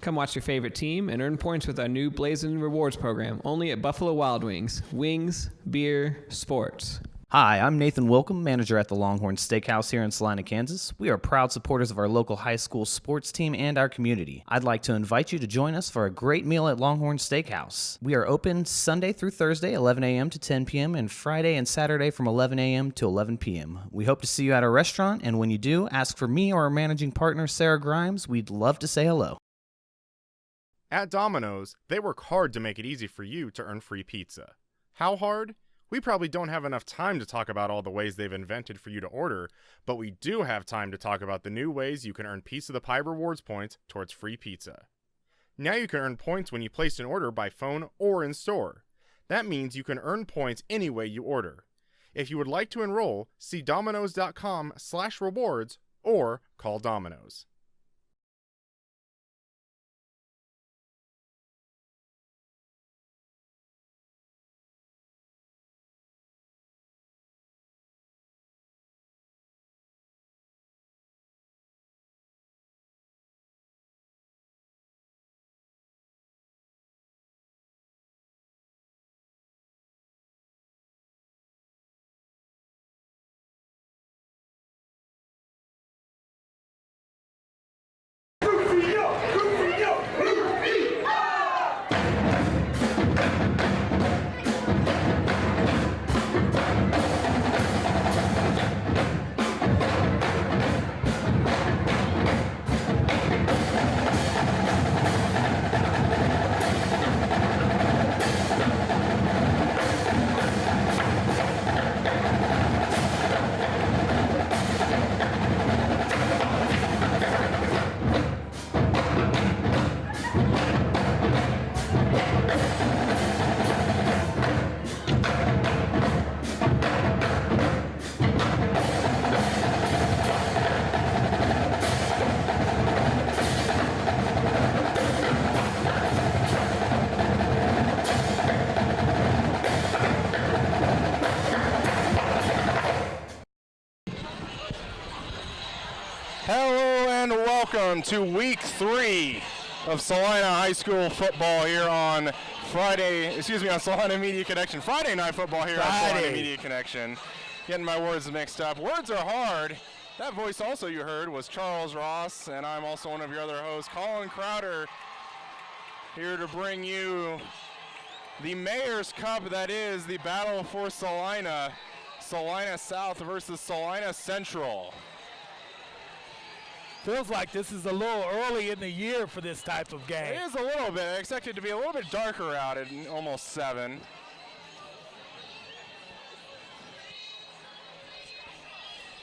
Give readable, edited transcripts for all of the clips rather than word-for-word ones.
Come watch your favorite team and earn points with our new Blazin' Rewards program, only at Buffalo Wild Wings. Wings, beer, sports. Hi, I'm Nathan Wilcom, manager at the Longhorn Steakhouse here in Salina, Kansas. We are proud supporters of our local high school sports team and our community. I'd like to invite you to join us for a great meal at Longhorn Steakhouse. We are open Sunday through Thursday, 11 a.m. to 10 p.m., and Friday and Saturday from 11 a.m. to 11 p.m. We hope to see you at our restaurant, and when you do, ask for me or our managing partner, Sarah Grimes. We'd love to say hello. At Domino's, they work hard to make it easy for you to earn free pizza. How hard? We probably don't have enough time to talk about all the ways they've invented for you to order, but we do have time to talk about the new ways you can earn Piece of the Pie rewards points towards free pizza. Now you can earn points when you place an order by phone or in store. That means you can earn points any way you order. If you would like to enroll, see Domino's.com/rewards or call Domino's. Hello and welcome to week 3 of Salina High School football here on Friday Media Connection. Friday night football here on Salina Media Connection. Getting my words mixed up. Words are hard. That voice also you heard was Charles Ross, and I'm also one of your other hosts, Colin Crowder, here to bring you the Mayor's Cup that is the battle for Salina. Salina South versus Salina Central. Feels like this is a little early in the year for this type of game. It is a little bit. I expect it to be a little bit darker out at almost 7.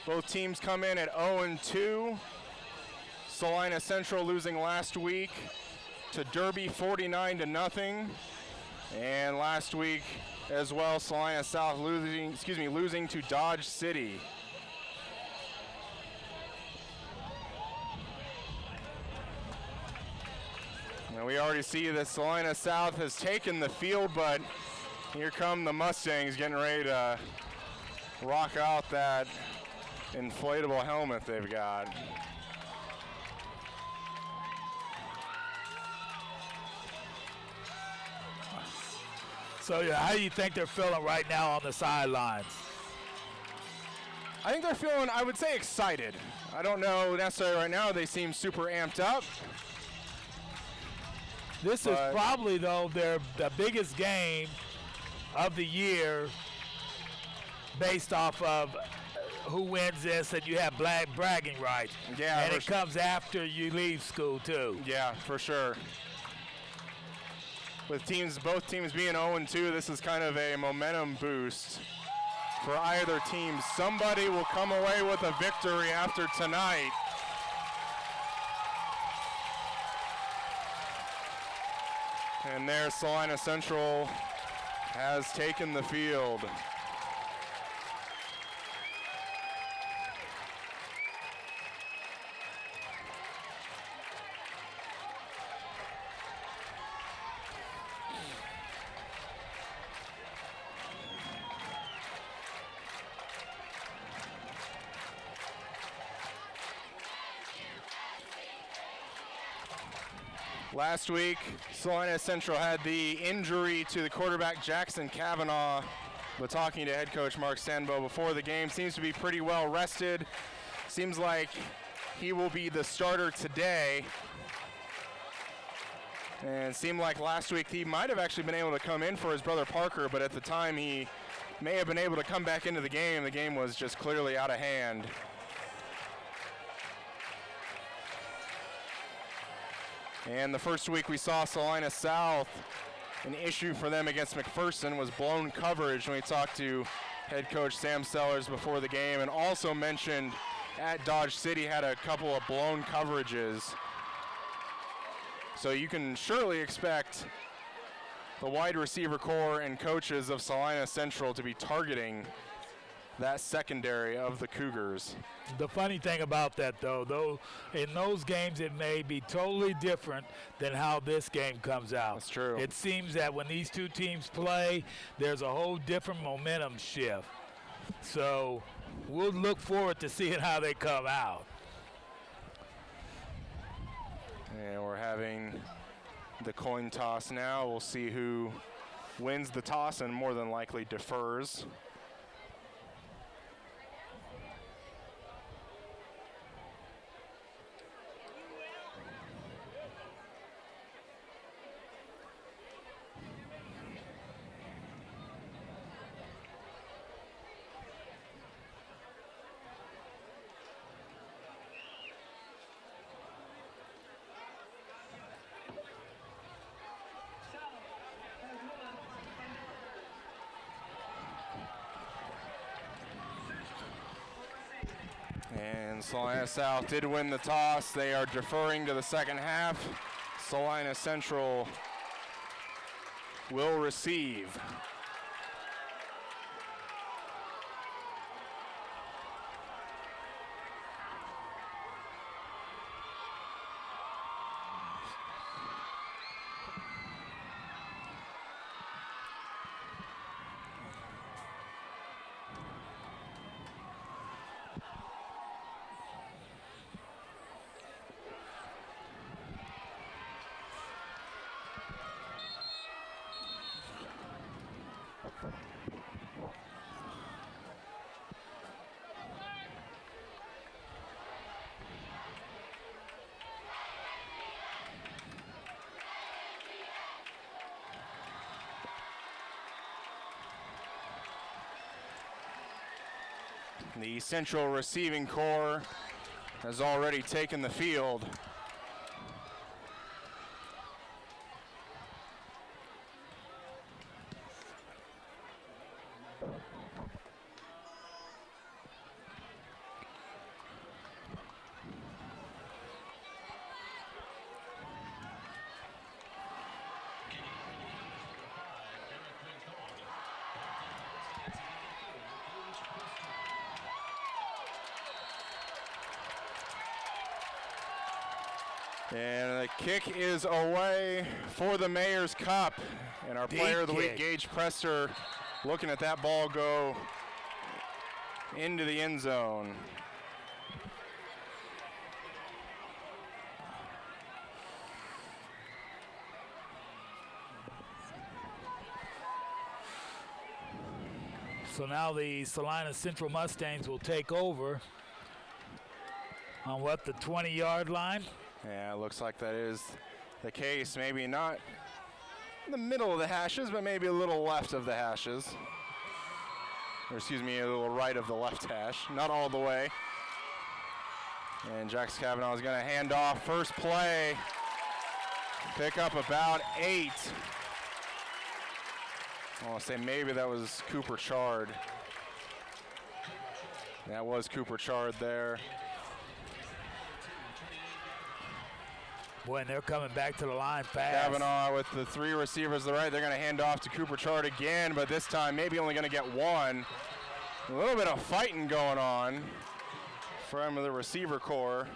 Both teams come in at 0-2. Salina Central losing last week to Derby 49-0. And last week as well, Salina South losing to Dodge City. Now we already see that Salina South has taken the field, but here come the Mustangs getting ready to rock out that inflatable helmet they've got. So how do you think they're feeling right now on the sidelines? I think they're feeling, I would say, excited. I don't know necessarily right now. They seem super amped up. This is probably, though, the biggest game of the year based off of who wins this, and you have bragging rights. Yeah, and it comes after you leave school, too. Yeah, for sure. With both teams being 0-2, this is kind of a momentum boost for either team. Somebody will come away with a victory after tonight. And there, Salina Central has taken the field. Last week, Salina Central had the injury to the quarterback Jackson Kavanaugh, but talking to head coach Mark Sandbo before the game, seems to be pretty well rested. Seems like he will be the starter today. And it seemed like last week he might have actually been able to come in for his brother Parker, but at the time he may have been able to come back into the game. The game was just clearly out of hand. And the first week we saw Salina South, an issue for them against McPherson was blown coverage when we talked to head coach Sam Sellers before the game, and also mentioned at Dodge City had a couple of blown coverages. So you can surely expect the wide receiver core and coaches of Salina Central to be targeting that secondary of the Cougars. The funny thing about that, though, in those games it may be totally different than how this game comes out. That's true. It seems that when these two teams play, there's a whole different momentum shift. So we'll look forward to seeing how they come out. And we're having the coin toss now. We'll see who wins the toss and more than likely defers. And Salina South did win the toss. They are deferring to the second half. Salina Central will receive. The Central receiving core has already taken the field. And the kick is away for the Mayor's Cup. And our player of the week, Gage Presser, looking at that ball go into the end zone. So now the Salina Central Mustangs will take over on what, the 20-yard line? Yeah, it looks like that is the case. Maybe not in the middle of the hashes, but maybe a little left of the hashes. Or excuse me, a little right of the left hash. Not all the way. And Jax Kavanaugh is going to hand off. First play. Pick up about 8. I want to say maybe that was Cooper Chard. That was Cooper Chard there. Boy, and they're coming back to the line fast. Kavanaugh with the 3 receivers to the right. They're going to hand off to Cooper Chard again, but this time maybe only going to get 1. A little bit of fighting going on from the receiver core.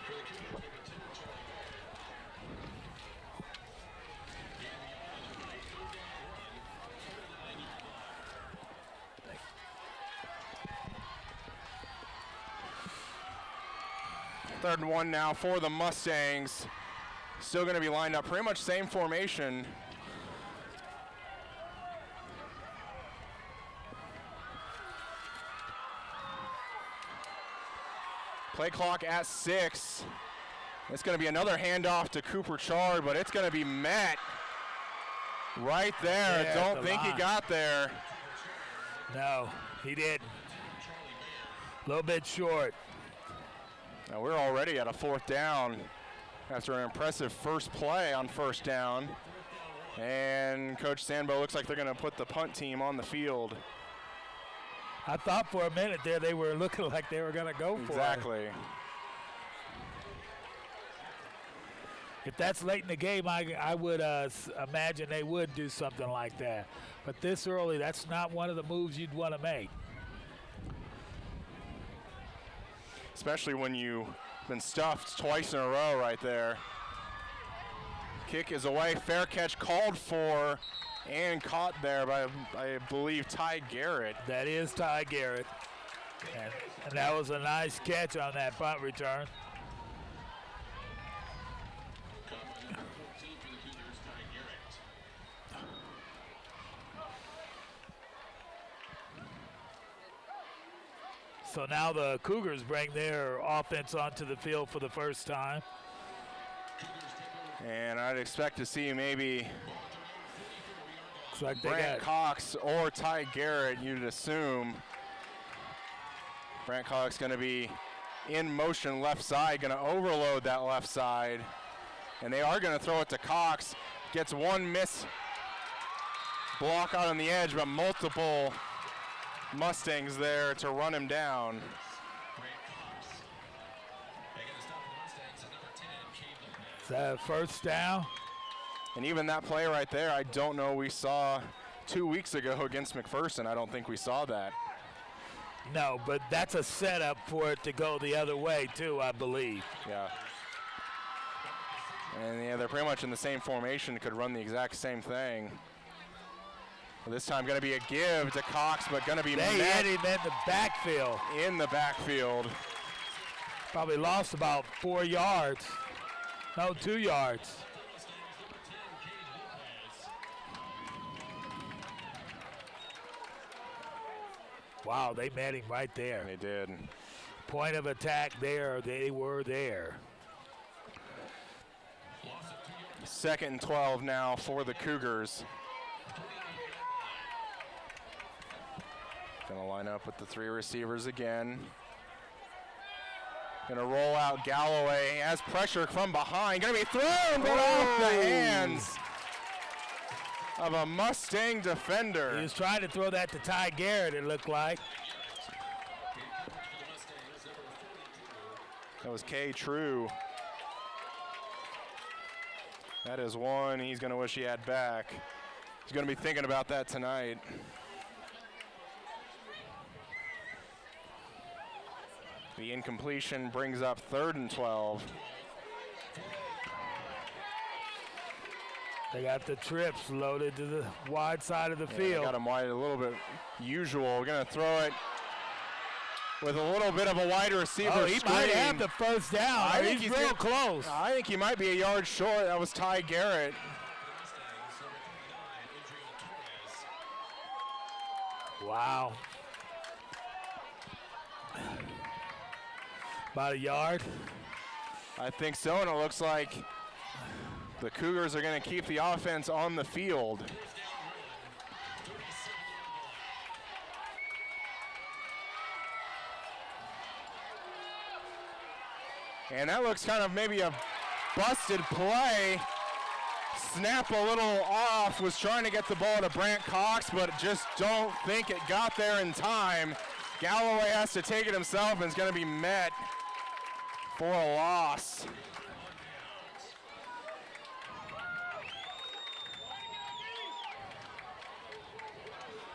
Third and 1 now for the Mustangs. still going to be lined up pretty much same formation. Play clock at 6. It's going to be another handoff to Cooper Chard, but it's going to be met right there. Yeah, Don't think he got there. No, he didn't. A little bit short. Now we're already at a 4th down after an impressive first play on 1st down. And Coach Sandbo looks like they're going to put the punt team on the field. I thought for a minute there they were looking like they were going to go for it. Exactly. If that's late in the game, I would imagine they would do something like that. But this early, that's not one of the moves you'd want to make. Especially when you've been stuffed twice in a row right there. Kick is away. Fair catch called for and caught there by, I believe, Ty Garrett. That is Ty Garrett. And that was a nice catch on that punt return. So now the Cougars bring their offense onto the field for the first time. And I'd expect to see maybe Looks like they Brant got Cox or Ty Garrett, you'd assume. Brant Cox going to be in motion left side, going to overload that left side. And they are going to throw it to Cox. Gets one miss block out on the edge, but multiple Mustangs there to run him down. Is that a first down? And even that play right there, I don't know we saw 2 weeks ago against McPherson. I don't think we saw that. No, but that's a setup for it to go the other way too, I believe. Yeah. And yeah, they're pretty much in the same formation, could run the exact same thing. Well, this time going to be a give to Cox, but going to be They met hit him in the backfield. in the backfield. Probably lost about 4 yards. No, 2 yards. Wow, they met him right there. They did. Point of attack there, they were there. 2nd and 12 now for the Cougars. Gonna line up with the 3 receivers again. Gonna roll out Galloway, has pressure from behind. Gonna be thrown, but off the hands of a Mustang defender. He was trying to throw that to Ty Garrett, it looked like. That was K. True. That is one he's gonna wish he had back. He's gonna be thinking about that tonight. The incompletion brings up 3rd and 12. They got the trips loaded to the wide side of the Yeah, field. got him wide a little bit usual. We're gonna throw it with a little bit of a wide receiver Oh, he screen. might have the first down. I think He's he's real gonna- close. I think he might be a yard short. That was Ty Garrett. Wow. About a yard. I think so, and it looks like the Cougars are going to keep the offense on the field. And that looks kind of maybe a busted play. Snap a little off, was trying to get the ball to Brant Cox, but just don't think it got there in time. Galloway has to take it himself and is going to be met for a loss.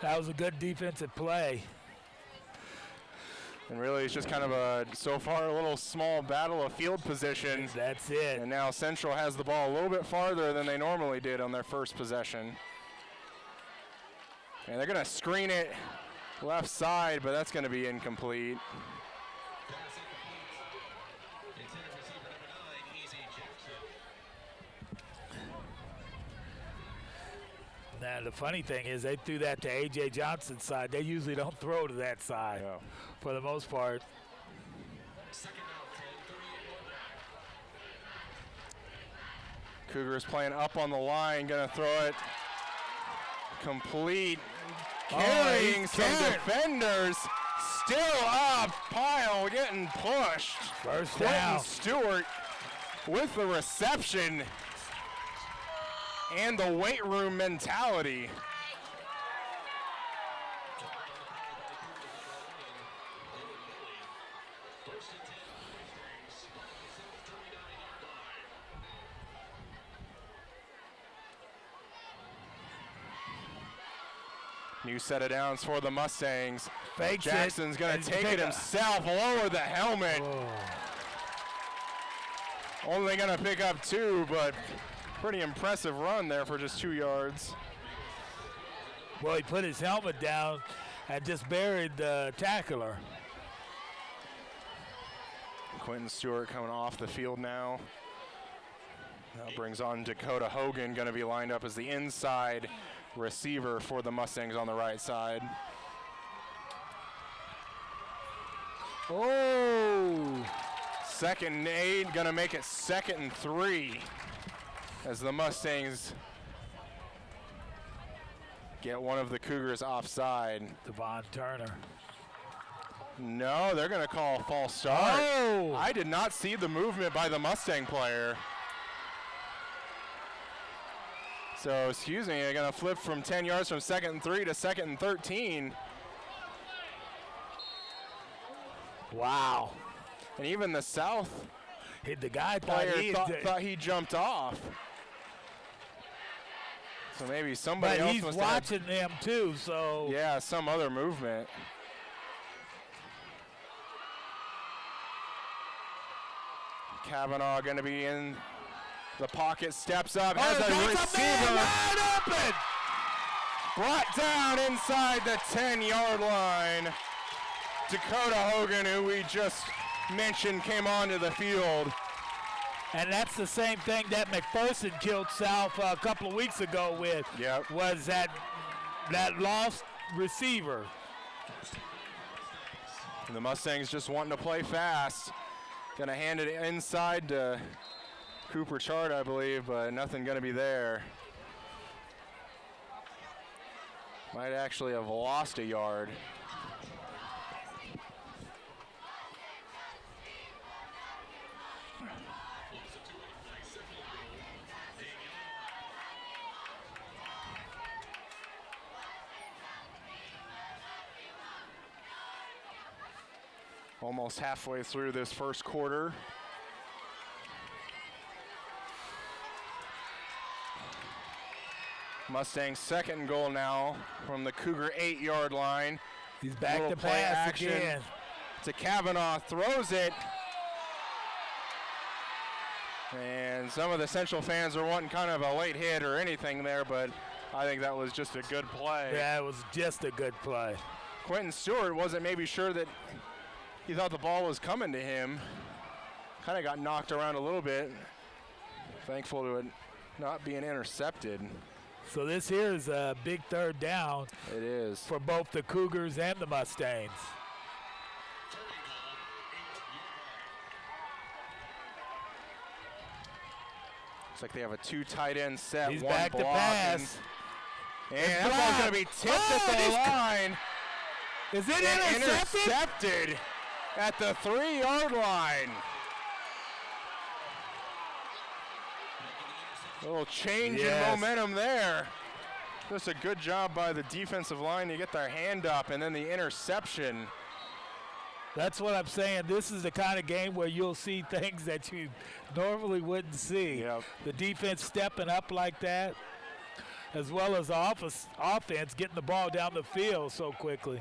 That was a good defensive play. And really, it's just kind of a, so far, a little small battle of field position. That's it. And now Central has the ball a little bit farther than they normally did on their first possession. And they're going to screen it left side, but that's going to be incomplete. Now, the funny thing is they threw that to A.J. Johnson's side. They usually don't throw to that side for the most part. Cougars playing up on the line, going to throw it complete. Carrying some defenders. Still up, pile getting pushed. First Quentin down. Stewart with the reception and the weight room mentality. New set of downs for the Mustangs. Fakes Jackson's going to take it himself, lower the helmet. Only going to pick up 2, but pretty impressive run there for just 2 yards. Well, he put his helmet down and just buried the tackler. Quentin Stewart coming off the field now. That brings on Dakota Hogan, going to be lined up as the inside receiver for the Mustangs on the right side. Oh! 2nd and 8, going to make it 2nd and 3 as the Mustangs get one of the Cougars offside. Devon Turner. No, they're going to call a false start. Oh! I did not see the movement by the Mustang player. So, excuse me, they're going to flip from 10 yards from 2nd and 3 to 2nd and 13. Wow. And even the South The guy player thought he jumped off. So maybe somebody but else he's must watching them too, so. Yeah, some other movement. Kavanaugh going to be in the pocket, steps up, has a receiver. Wide open. Brought down inside the 10-yard line. Dakota Hogan, who we just mentioned, came onto the field. And that's the same thing that McPherson killed South a couple of weeks ago with. Yep. Was that lost receiver. And the Mustangs just wanting to play fast. Going to hand it inside to Cooper Chart, I believe, but nothing going to be there. Might actually have lost a yard. Almost halfway through this first quarter. Mustangs' 2nd goal now from the Cougar 8-yard line. He's back to play pass action again. To Kavanaugh, throws it. And some of the Central fans are wanting kind of a late hit or anything there, but I think that was just a good play. Yeah, it was just a good play. Quentin Stewart wasn't maybe sure that he thought the ball was coming to him. Kind of got knocked around a little bit. Thankful to it not being intercepted. So this here is a big 3rd down. It is. For both the Cougars and the Mustangs. Looks like they have a 2 tight end set. He's one back to block, pass. And that ball's going to be tipped at the line. Is it And intercepted? intercepted at the 3-yard line. A little change in momentum there. Just a good job by the defensive line to get their hand up, and then the interception. That's what I'm saying. This is the kind of game where you'll see things that you normally wouldn't see. Yep. The defense stepping up like that, as well as the offense getting the ball down the field so quickly.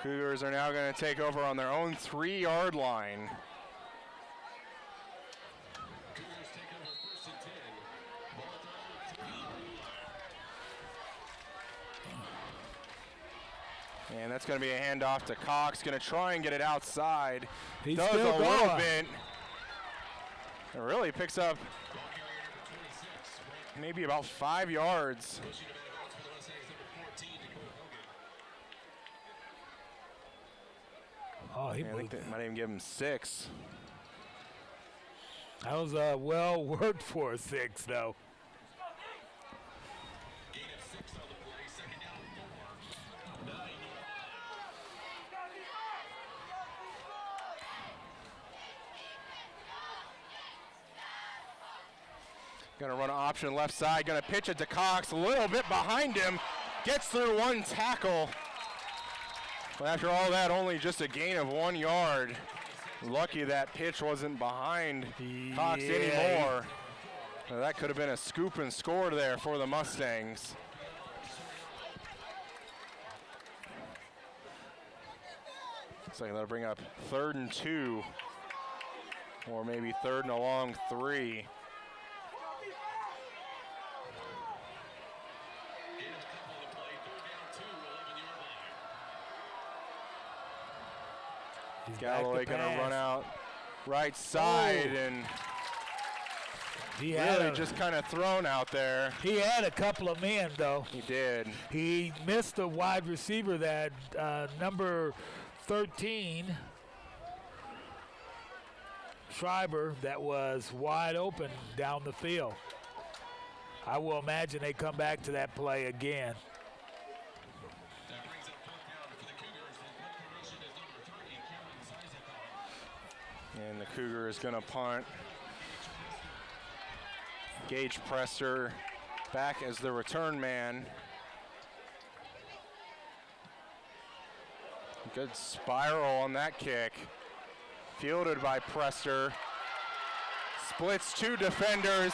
Cougars are now going to take over on their own 3-yard line. And that's going to be a handoff to Cox. Going to try and get it outside. He's does still a little going. bit. It really picks up maybe about 5 yards. Oh, he I think moved. they might even give him 6. That was well worked for a 6, though. Gonna run an option left side, gonna pitch it to Cox, a little bit behind him, gets through 1 tackle. But after all that, only just a gain of 1 yard. Lucky that pitch wasn't behind Cox anymore. Now that could have been a scoop and score there for the Mustangs. So that'll bring up 3rd and 2, or maybe 3rd and a long 3. Galloway gonna run out right side and he really just kind of thrown out there. He had a couple of men, though. He did. He missed a wide receiver, that number 13, Schreiber, that was wide open down the field. I will imagine they come back to that play again. And the Cougar is going to punt. Gage Presser back as the return man. Good spiral on that kick. Fielded by Presser. Splits 2 defenders.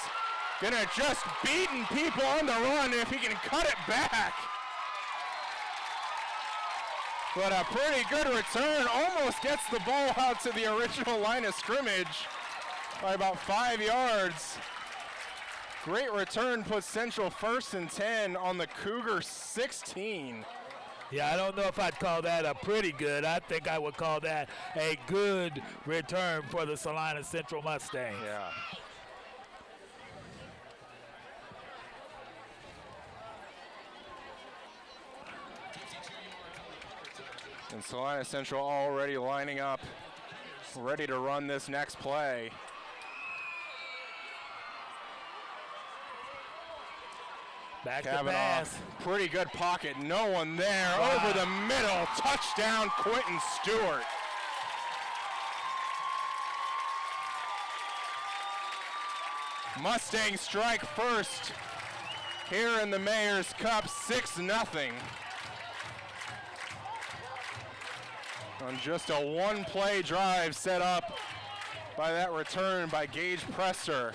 Gonna just beating people on the run if he can cut it back. But a pretty good return, almost gets the ball out to the original line of scrimmage by about 5 yards. Great return, puts Central 1st and 10 on the Cougar 16. Yeah, I don't know if I'd call that a pretty good. I think I would call that a good return for the Salina Central Mustangs. Yeah. And Salina Central already lining up, ready to run this next play. Back to Kavanaugh, pass. pretty good pocket, no one there. Wow. Over the middle, touchdown Quentin Stewart. Mustangs strike first here in the Mayor's Cup, 6-0. On just a 1-play drive set up by that return by Gage Presser.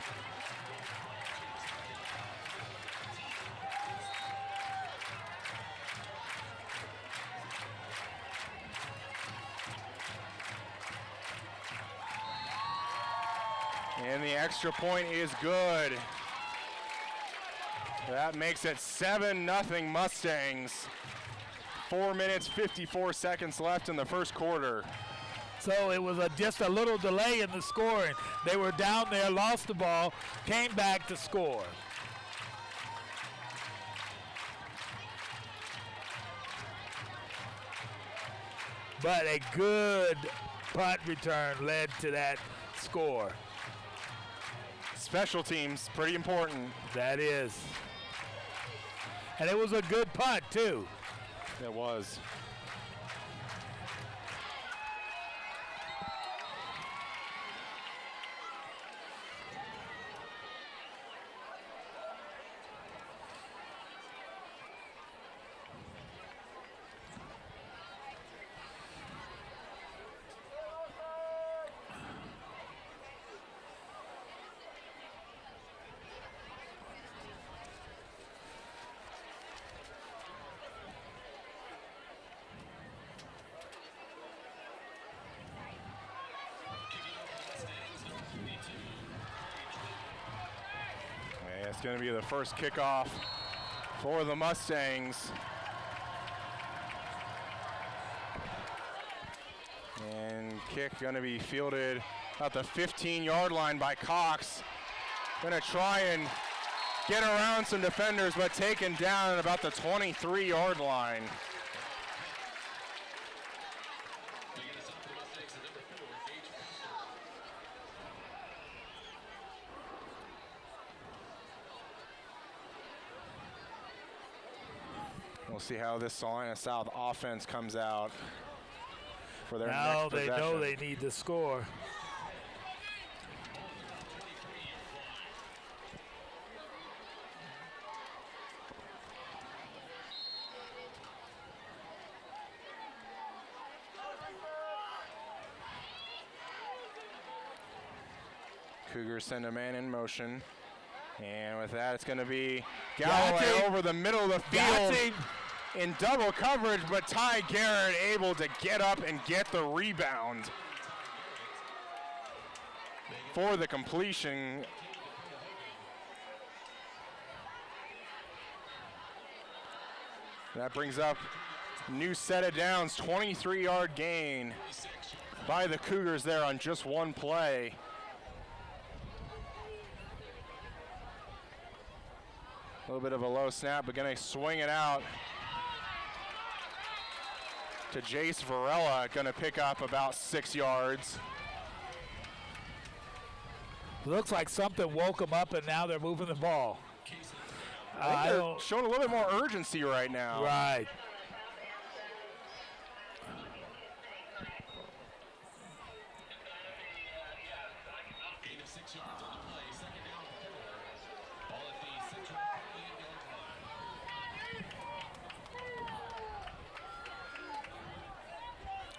And the extra point is good. That makes it 7-0 Mustangs. 4 minutes, 54 seconds left in the first quarter. So it was just a little delay in the scoring. They were down there, lost the ball, came back to score. But a good punt return led to that score. Special teams, pretty important. That is. And it was a good punt, too. It was. It's going to be the first kickoff for the Mustangs. And kick going to be fielded at the 15-yard line by Cox. Going to try and get around some defenders, but taken down at about the 23-yard line. We'll see how this Salina South offense comes out for their next possession. Now they know they need to score. Cougars send a man in motion. And with that, it's going to be Galloway over the middle of the field in double coverage, but Ty Garrett able to get up and get the rebound for the completion. That brings up new set of downs, 23-yard gain by the Cougars there on just one play. A little bit of a low snap, but going to swing it out to Jace Varela, going to pick up about 6 yards. Looks like something woke them up, and now they're moving the ball. I think they're showing a little bit more urgency right now. Right.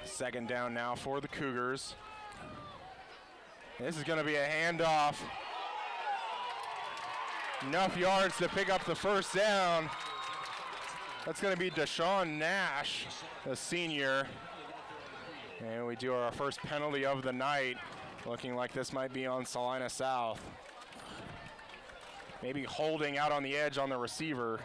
Second down now for the Cougars. This is going to be a handoff. Enough yards to pick up the first down. That's going to be Deshaun Nash, the senior. And we do our first penalty of the night. Looking like this might be on Salina South. Maybe holding out on the edge on the receiver.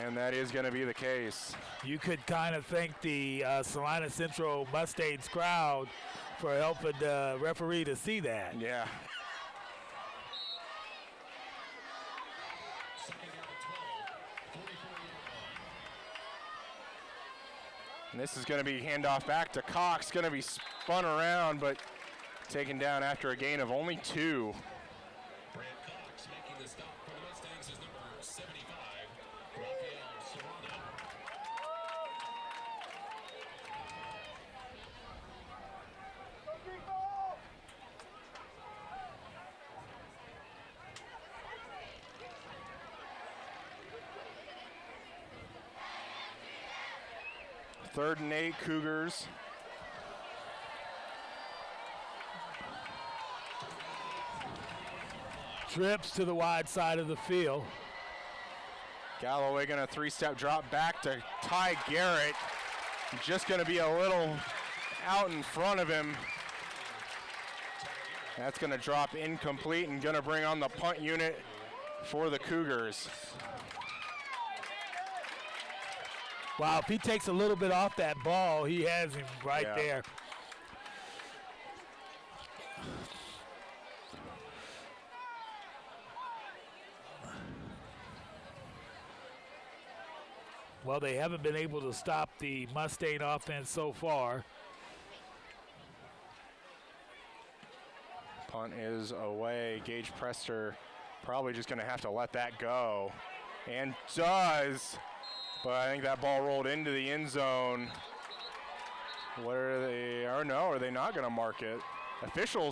And that is going to be the case. You could kind of thank the Salina Central Mustangs crowd for helping the referee to see that. Yeah. And this is going to be handoff back to Cox. Going to be spun around, but taken down after a gain of only 2. Third and 8, Cougars. Trips to the wide side of the field. Galloway going to 3-step drop back to Ty Garrett. Just going to be a little out in front of him. That's going to drop incomplete and going to bring on the punt unit for the Cougars. Wow, if he takes a little bit off that ball, he has him right there. Well, they haven't been able to stop the Mustang offense so far. Punt is away. Gage Prester probably just going to have to let that go. And does. But I think that ball rolled into the end zone. What are they? Or no, are they not going to mark it?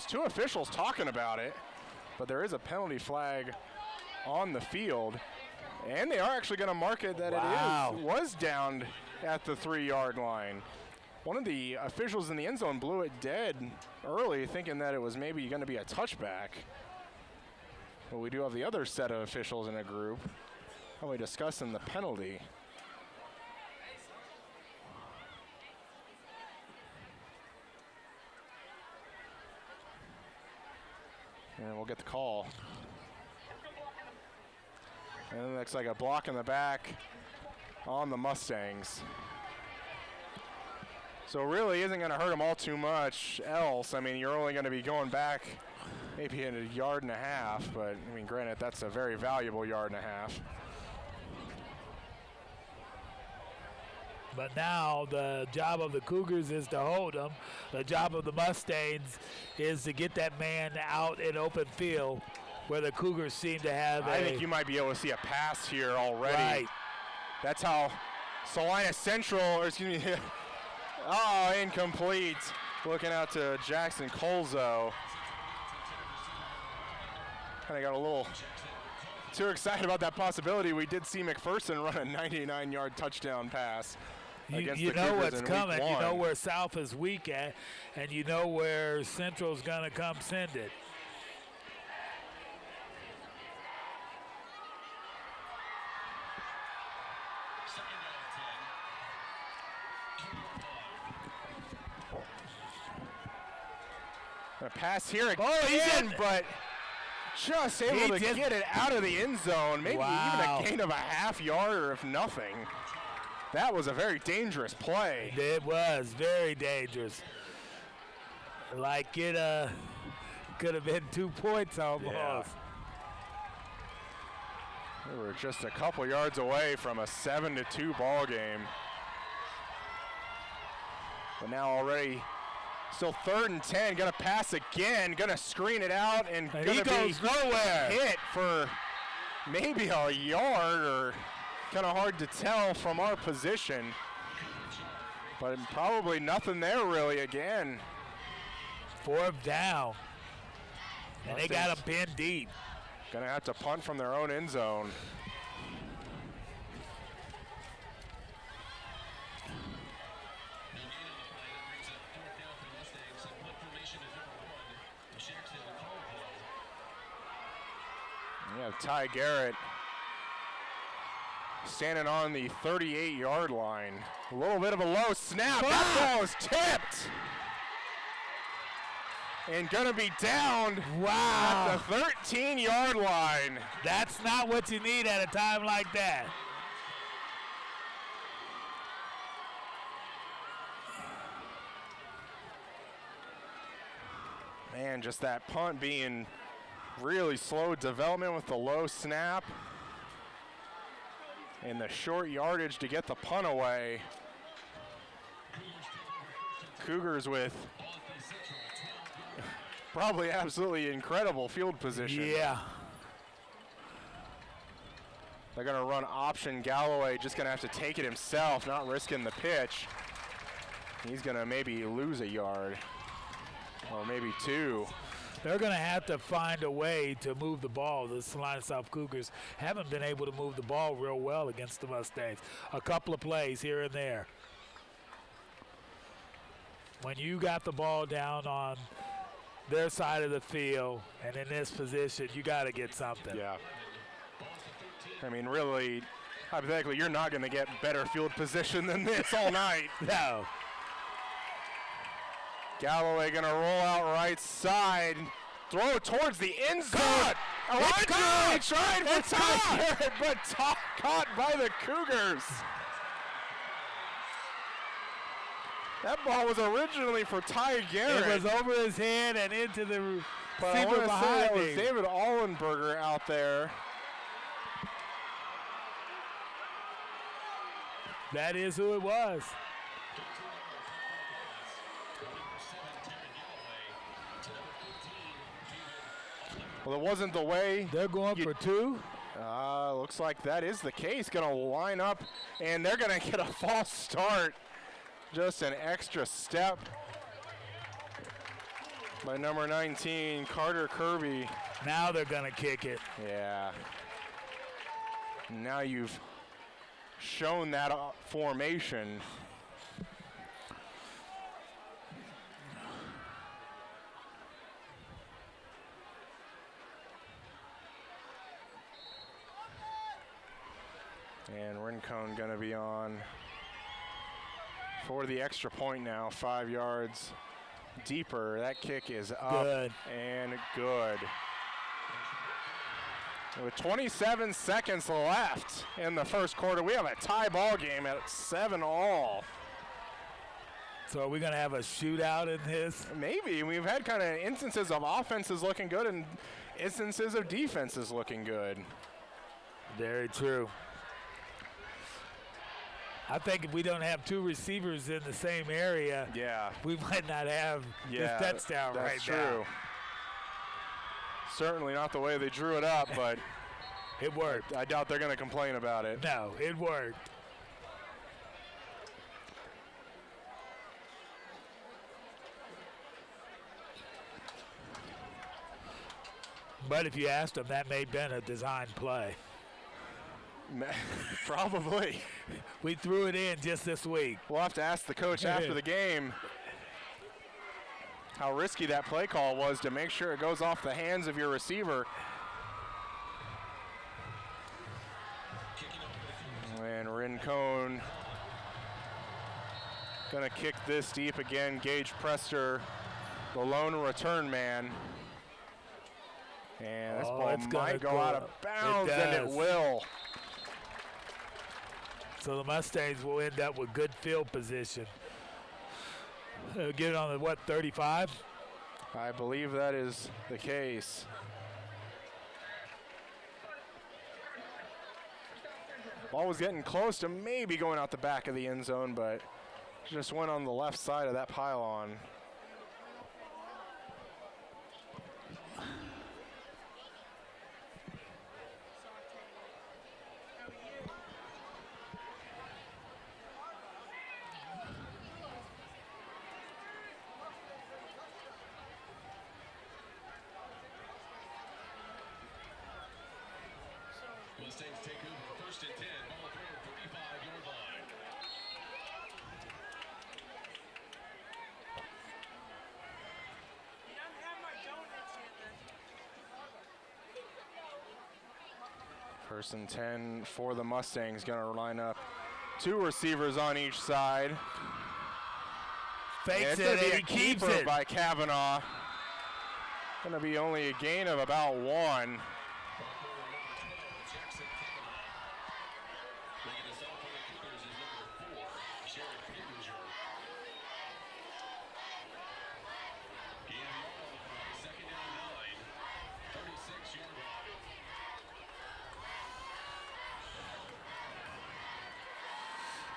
Two officials talking about it. But there is a penalty flag on the field. And they are actually going to mark it that it was downed at the 3-yard line. One of the officials in the end zone blew it dead early, thinking that it was maybe going to be a touchback. But we do have the other set of officials in a group. Probably discussing the penalty. And we'll get the call. And it looks like a block in the back on the Mustangs. So really isn't going to hurt them all too much else. I mean, you're only going to be going back maybe in 1.5 yards, but I mean, granted, that's a very valuable 1.5 yards. But now the job of the Cougars is to hold them. The job of the Mustangs is to get that man out in open field where the Cougars seem to have I think you might be able to see a pass here already. Right. That's how Salina Central, or excuse me, oh, incomplete. Looking out to Jackson Colzo. Kind of got a little too excited about that possibility. We did see McPherson run a 99-yard touchdown pass. You know what's coming. You know where South is weak at, and you know where Central's going to come send it. A pass here again, but just able to get it out of the end zone. Maybe even a gain of a 1/2 yard or if nothing. That was a very dangerous play. It was very dangerous. Like it could have been 2 points almost. Yeah. We were just a couple yards away from a 7-2 ball game. But now already still 3rd and 10. Gonna pass again. Gonna screen it out and he goes nowhere. Hit for maybe a yard or kind of hard to tell from our position. But probably nothing there really again. 4th down. And they got him pinned deep. Gonna have to punt from their own end zone. We have Ty Garrett standing on the 38-yard line. A little bit of a low snap. That ball is tipped. And going to be down at the 13-yard line. That's not what you need at a time like that. Man, just that punt being really slow development with the low snap and the short yardage to get the punt away. Cougars with probably absolutely incredible field position. Yeah. They're going to run option. Galloway just going to have to take it himself, not risking the pitch. He's going to maybe lose a yard or maybe 2. They're going to have to find a way to move the ball. The Salina South Cougars haven't been able to move the ball real well against the Mustangs. A couple of plays here and there. When you got the ball down on their side of the field and in this position, you got to get something. Yeah. I mean, really, hypothetically, you're not going to get better field position than this all night. No. Galloway going to roll out right side, throw it towards the end zone. Elijah trying for Ty Garrett, but caught by the Cougars. That ball was originally for Ty Garrett. It was over his head and into the receiver behind that was David Allenberger out there. That is who it was. Well, it wasn't the way. They're going for 2. Looks like that is the case. Going to line up, and they're going to get a false start. Just an extra step by number 19, Carter Kirby. Now they're going to kick it. Yeah. Now you've shown that formation. And Rincon going to be on for the extra point now, 5 yards deeper. That kick is up and good. With 27 seconds left in the first quarter, we have a tie ball game at 7-all. So are we going to have a shootout in this? Maybe. We've had kind of instances of offenses looking good and instances of defenses looking good. Very true. I think if we don't have two receivers in the same area, we might not have this touchdown right that's true. now. Certainly not the way they drew it up, but it worked. I doubt they're going to complain about it. No, it worked. But if you asked them, that may have been a design play. Probably. We threw it in just this week. We'll have to ask the coach after the game how risky that play call was to make sure it goes off the hands of your receiver. And Rincon gonna kick this deep again. Gage Prester, the lone return man. And this ball might go out of bounds, and it will. So the Mustangs will end up with good field position. Get it on the, what, 35? I believe that is the case. Ball was getting close to maybe going out the back of the end zone, but just went on the left side of that pylon. Mustangs take over, 1st and 10, ball thrown 45-yard line. You don't have my donuts yet, 1st and 10 for the Mustangs. Gonna line up two receivers on each side. Fakes it's it gonna be and a he keeps keeper it. by Kavanaugh. Gonna be only a gain of about 1.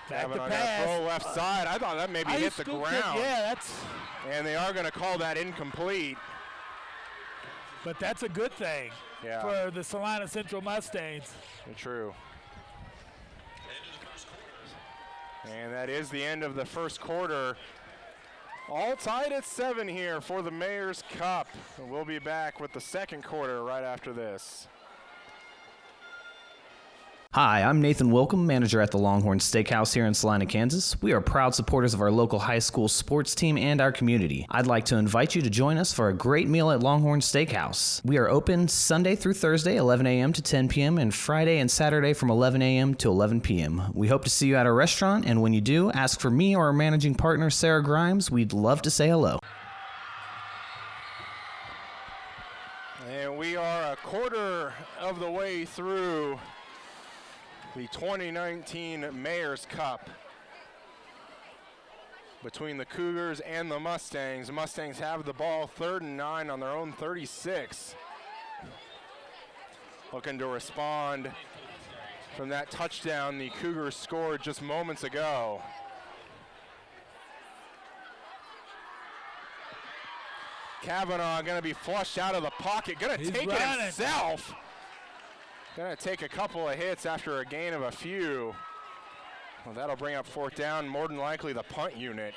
Kavanaugh gonna throw left side. I thought that maybe hit the ground. Yeah, that's. And they are going to call that incomplete. But that's a good thing for the Salina Central Mustangs. True. And that is the end of the first quarter. All tied at 7 here for the Mayor's Cup. And we'll be back with the second quarter right after this. Hi, I'm Nathan Wilcom, manager at the Longhorn Steakhouse here in Salina, Kansas. We are proud supporters of our local high school sports team and our community. I'd like to invite you to join us for a great meal at Longhorn Steakhouse. We are open Sunday through Thursday, 11 a.m. to 10 p.m., and Friday and Saturday from 11 a.m. to 11 p.m. We hope to see you at our restaurant, and when you do, ask for me or our managing partner, Sarah Grimes. We'd love to say hello. And we are a quarter of the way through the 2019 Mayor's Cup between the Cougars and the Mustangs. The Mustangs have the ball 3rd and 9 on their own 36. Looking to respond from that touchdown the Cougars scored just moments ago. Kavanaugh going to be flushed out of the pocket, going to take it himself. Going to take a couple of hits after a gain of a few. Well, that'll bring up 4th down, more than likely the punt unit.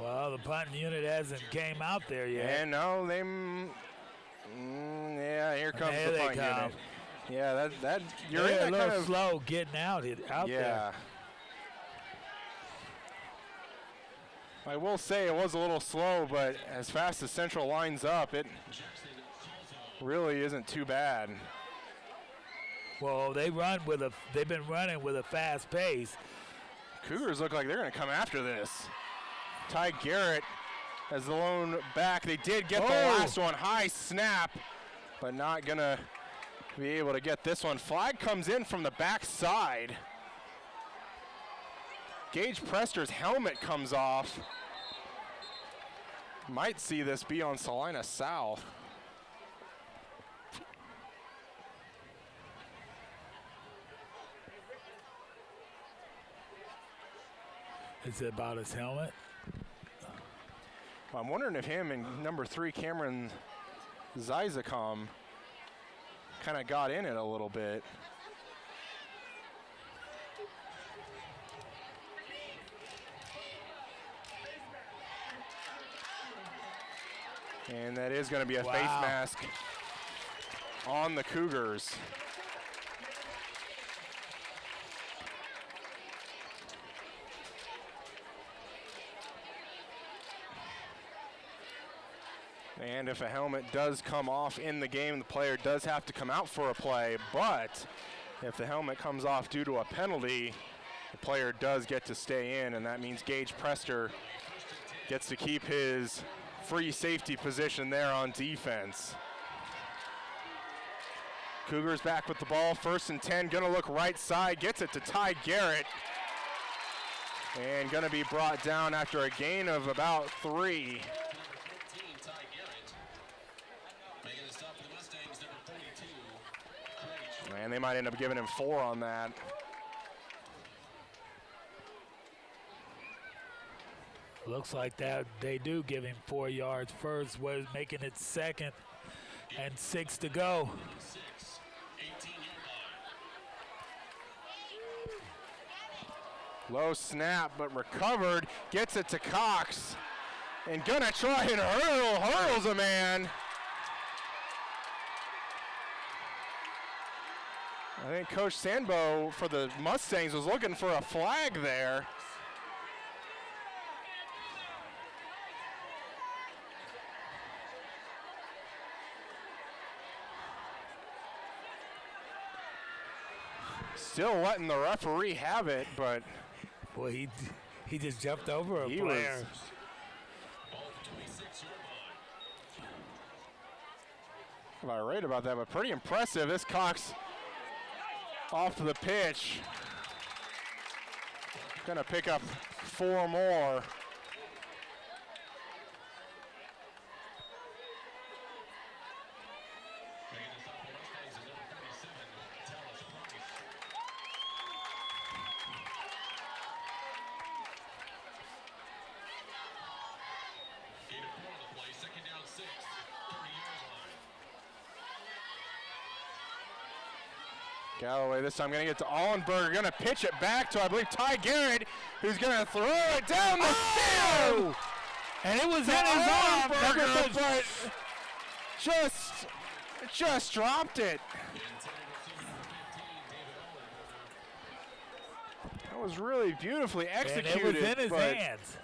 Well, the punt unit hasn't came out there yet. And no, they, yeah, here comes the punt unit. Yeah, that you're They're in that a little kind of slow getting out there. Yeah. I will say it was a little slow, but as fast as Central lines up, it really isn't too bad. Well, they've been running with a fast pace. Cougars look like they're going to come after this. Ty Garrett as the lone back. They did get the last one. High snap, but not going to be able to get this one. Flag comes in from the back side. Gage Prester's helmet comes off. Might see this be on Salina South. Is it about his helmet? I'm wondering if him and number 3 Cameron Zizakam kind of got in it a little bit. And that is going to be a face mask on the Cougars. And if a helmet does come off in the game, the player does have to come out for a play. But if the helmet comes off due to a penalty, the player does get to stay in, and that means Gage Prester gets to keep his free safety position there on defense. Cougars back with the ball, 1st and 10, gonna look right side, gets it to Ty Garrett. And gonna be brought down after a gain of about 3. And they might end up giving him 4 on that. Looks like that they do give him 4 yards first, was making it 2nd and 6 to go. Low snap, but recovered, gets it to Cox, and gonna try and hurdles a man. I think Coach Sandbo for the Mustangs was looking for a flag there. Still letting the referee have it, but boy, he just jumped over a player. I'm not right about that, but pretty impressive. This Cox off the pitch. Gonna pick up 4 more. Galloway this time gonna get to Allenberger, gonna pitch it back to, I believe, Ty Garrett, who's gonna throw it down the field! And it was in his arm, but just dropped it. That was really beautifully executed. And it was in his hands.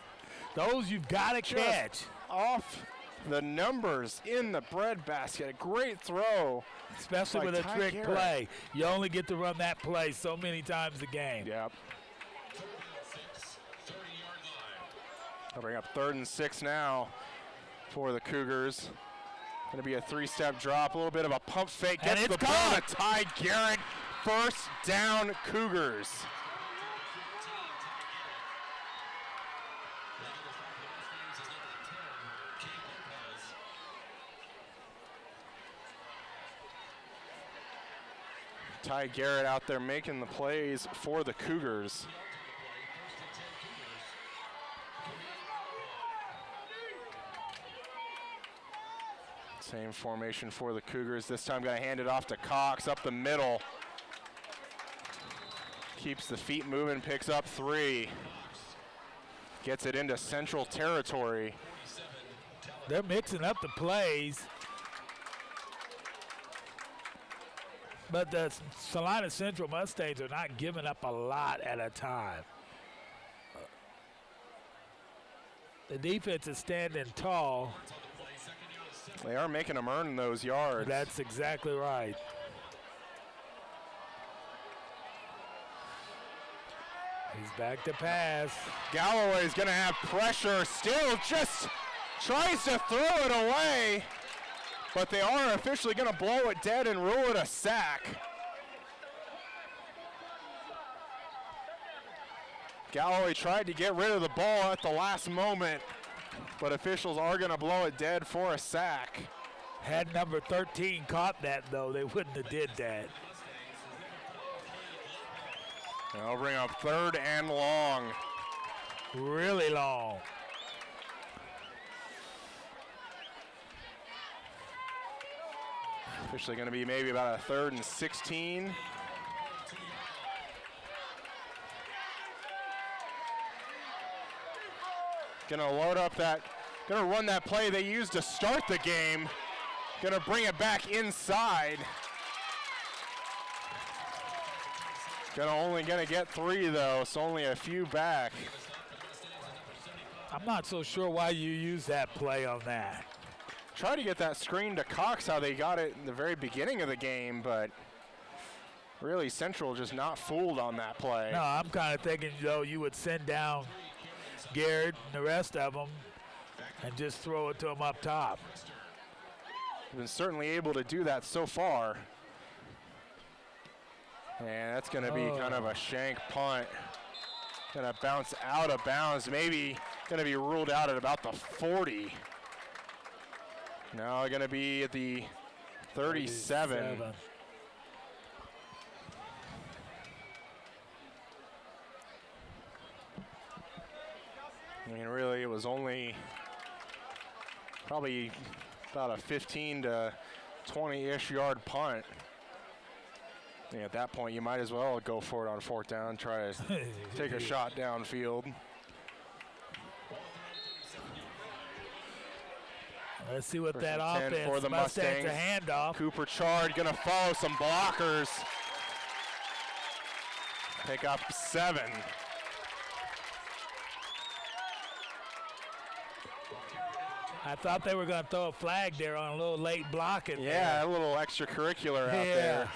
Those you've got to catch. Off the numbers in the breadbasket. A great throw. Especially with a Ty trick Garrett. play. You only get to run that play so many times a game. Yep. I'll bring up 3rd and 6 now for the Cougars. Going to be a 3-step drop, a little bit of a pump fake. Gets the ball to Ty Garrett. 1st down, Cougars. Ty Garrett out there making the plays for the Cougars. Same formation for the Cougars. This time going to hand it off to Cox up the middle. Keeps the feet moving, picks up 3. Gets it into central territory. They're mixing up the plays. But the Salina Central Mustangs are not giving up a lot at a time. The defense is standing tall. They are making them earn those yards. That's exactly right. He's back to pass. Galloway's going to have pressure. Still just tries to throw it away. But they are officially going to blow it dead and rule it a sack. Galloway tried to get rid of the ball at the last moment, but officials are going to blow it dead for a sack. Had number 13 caught that, though, they wouldn't have did that. They'll bring up 3rd and long. Really long. Officially going to be maybe about a 3rd and 16. Gonna load up that, gonna run that play they used to start the game. Gonna bring it back inside. Only gonna get 3 though, so only a few back. I'm not so sure why you use that play on that. Try to get that screen to Cox how they got it in the very beginning of the game, but really Central just not fooled on that play. No, I'm kind of thinking, though, you would send down Garrett and the rest of them and just throw it to them up top. Been certainly able to do that so far. And that's going to be kind of a shank punt. Going to bounce out of bounds, maybe going to be ruled out at about the 40. Now going to be at the 37. I mean, really, it was only probably about a 15 to 20-ish yard punt. Yeah, at that point, you might as well go for it on 4th down, try to take a shot downfield. Let's see what that 10 offense, for the Mustangs, Mustangs. a handoff. Cooper Chard gonna follow some blockers. Pick up 7. I thought they were going to throw a flag there on a little late blocking. Yeah, a little extracurricular out there.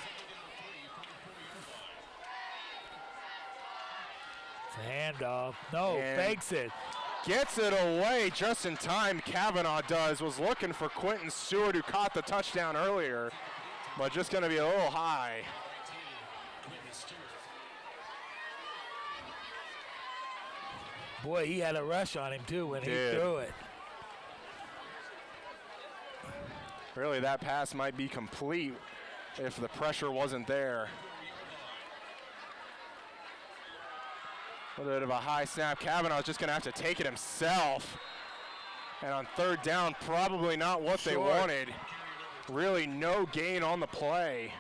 It's a handoff. No, And fakes it. Gets it away just in time. Kavanaugh does. Was looking for Quentin Stewart, who caught the touchdown earlier, but just going to be a little high. Boy, he had a rush on him, too, when he Did. threw it. Really, that pass might be complete if the pressure wasn't there. A little bit of a high snap. Kavanaugh's just going to have to take it himself. And on 3rd down, probably not what they wanted. Really no gain on the play.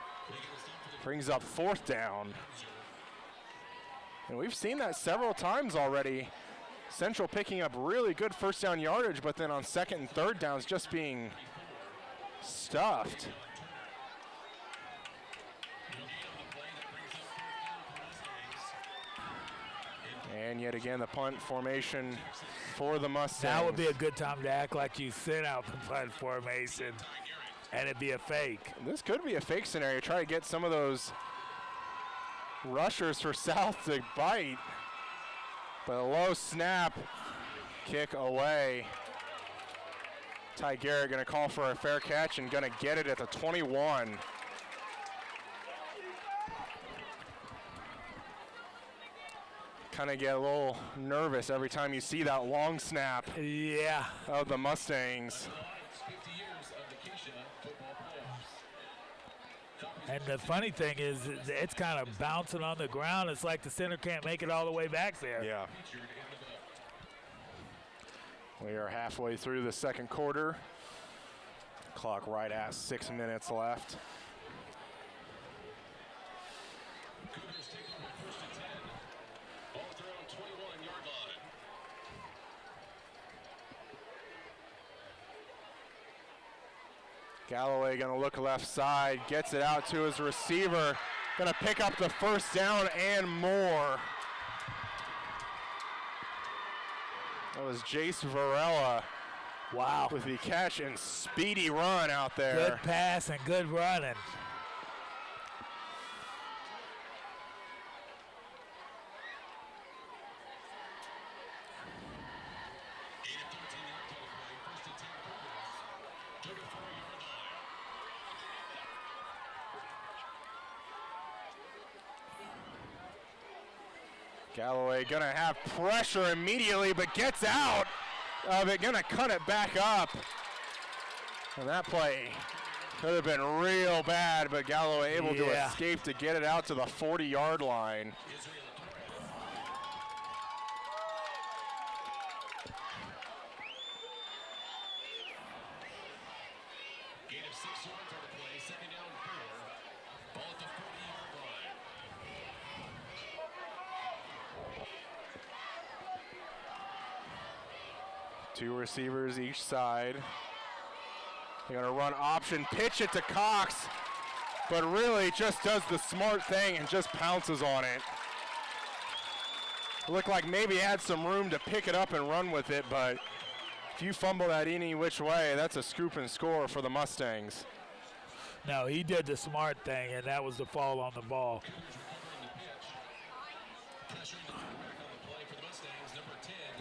Brings up 4th down. And we've seen that several times already. Central picking up really good 1st down yardage, but then on 2nd and 3rd downs just being stuffed. And yet again, the punt formation for the Mustangs. Now would be a good time to act like you sent out the punt formation, and it'd be a fake. This could be a fake scenario. Try to get some of those rushers for South to bite. But a low snap, kick away. Ty Garrett going to call for a fair catch and going to get it at the 21. Kind of get a little nervous every time you see that long snap of the Mustangs. And the funny thing is, it's kind of bouncing on the ground. It's like the center can't make it all the way back there. Yeah. We are halfway through the 2nd quarter. Clock right at 6 minutes left. Cougars take over 1st and 10. Ball at their own 21-yard line. Galloway gonna look left side, gets it out to his receiver. Gonna pick up the 1st down and more. That was Jace Varela. Wow. With the catch and speedy run out there. Good pass and good running. Galloway gonna have pressure immediately, but gets out of it, gonna cut it back up. And that play could have been real bad, but Galloway able to escape to get it out to the 40-yard line. Gain of 6 yards on the play, second down 4. Ball at the 40-yard line. Two receivers each side. They're gonna run option, pitch it to Cox, but really just does the smart thing and just pounces on it. Looked like maybe had some room to pick it up and run with it, but if you fumble that any which way, that's a scoop and score for the Mustangs. No, he did the smart thing, and that was the fall on the ball.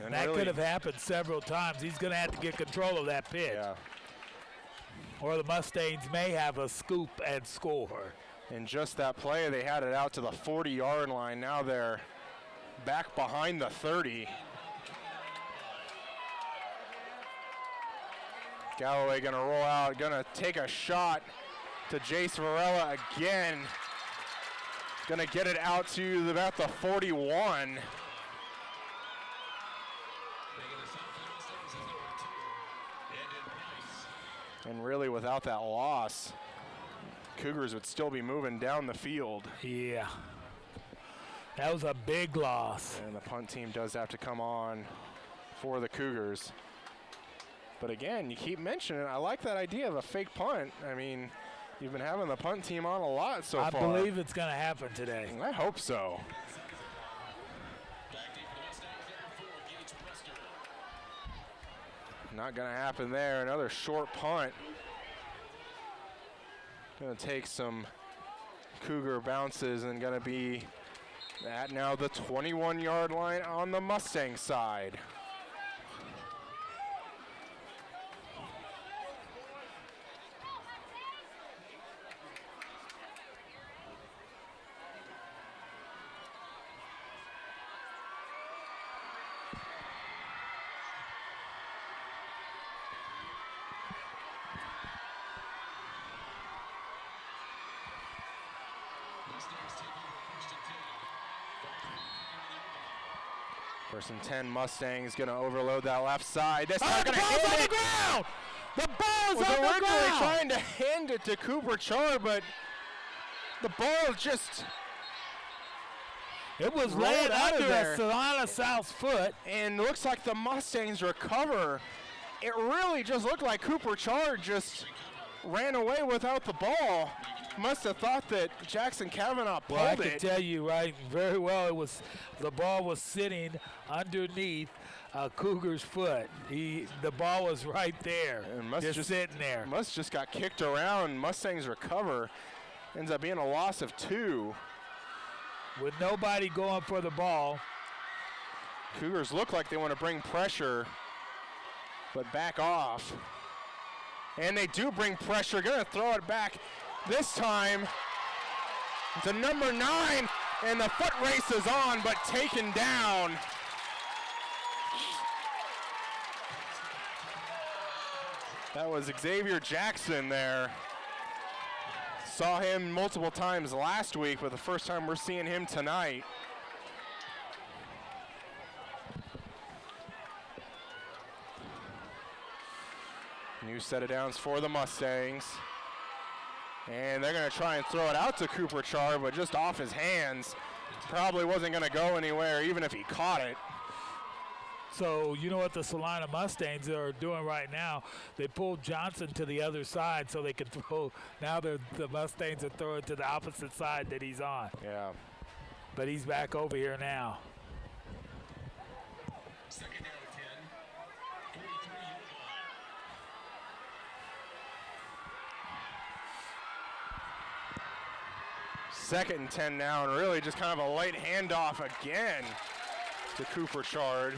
And That really- could have happened several times. He's going to have to get control of that pitch. Yeah. Or the Mustangs may have a scoop and score. In just that play, they had it out to the 40-yard line. Now they're back behind the 30. Galloway gonna roll out, gonna take a shot to Jace Varela again. Gonna get it out to about the 41. And really, without that loss, Cougars would still be moving down the field. Yeah. That was a big loss. And the punt team does have to come on for the Cougars. But again, you keep mentioning it. I like that idea of a fake punt. I mean, you've been having the punt team on a lot so I far. believe it's going to happen today. I hope so. Not going to happen there. Another short punt. Going to take some Cougar bounces and going to be at now the 21-yard line on the Mustang side. First and 10, Mustangs gonna overload that left side. This time the gonna ball's on hand the it. ground! The ball's Was on the originally ground! trying to hand it to Cooper Char, but the ball just It was rolled laid out of under there. a Salina South's foot. and looks like the Mustangs recover. It really just looked like Cooper Char just ran away without the ball. Must have thought that Jackson Kavanaugh pulled Well, I can it. tell you right very well, the ball was sitting underneath Cougar's foot. The ball was right there, And must just just- sitting there. Must just got kicked around. Mustangs recover. Ends up being a loss of 2. With nobody going for the ball. Cougars look like they want to bring pressure, but back off. And they do bring pressure. Going to throw it back this time to number 9. And the foot race is on, but taken down. That was Xavier Jackson there. Saw him multiple times last week, but the first time we're seeing him tonight. New set of downs for the Mustangs. And they're going to try and throw it out to Cooper Char, but just off his hands. Probably wasn't going to go anywhere, even if he caught it. So you know what the Salina Mustangs are doing right now? They pulled Johnson to the other side so they can throw. Now the Mustangs are throwing to the opposite side that he's on. Yeah. But he's back over here now. Second down 10. 43-yard line. Second and 10 now, and really just kind of a late handoff again to Cooper Chard.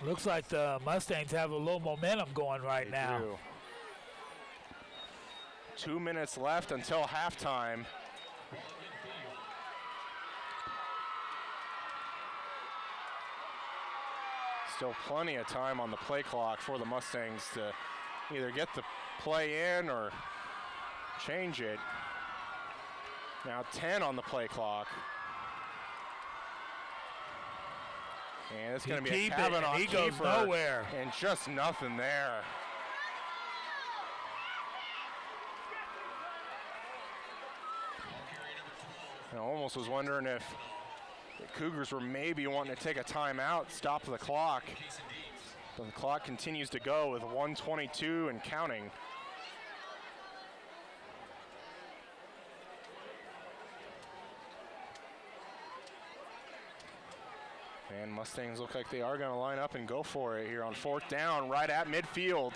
Looks like the Mustangs have a little momentum going right now. Do. 2 minutes left until halftime. Still plenty of time on the play clock for the Mustangs to either get the play in or change it. Now 10 on the play clock. And it's going to be a Kavanaugh he goes keeper, nowhere. and just nothing there. I almost was wondering if the Cougars were maybe wanting to take a timeout, stop the clock. But the clock continues to go with 1:22 and counting. And Mustangs look like they are going to line up and go for it here on 4th down, right at midfield.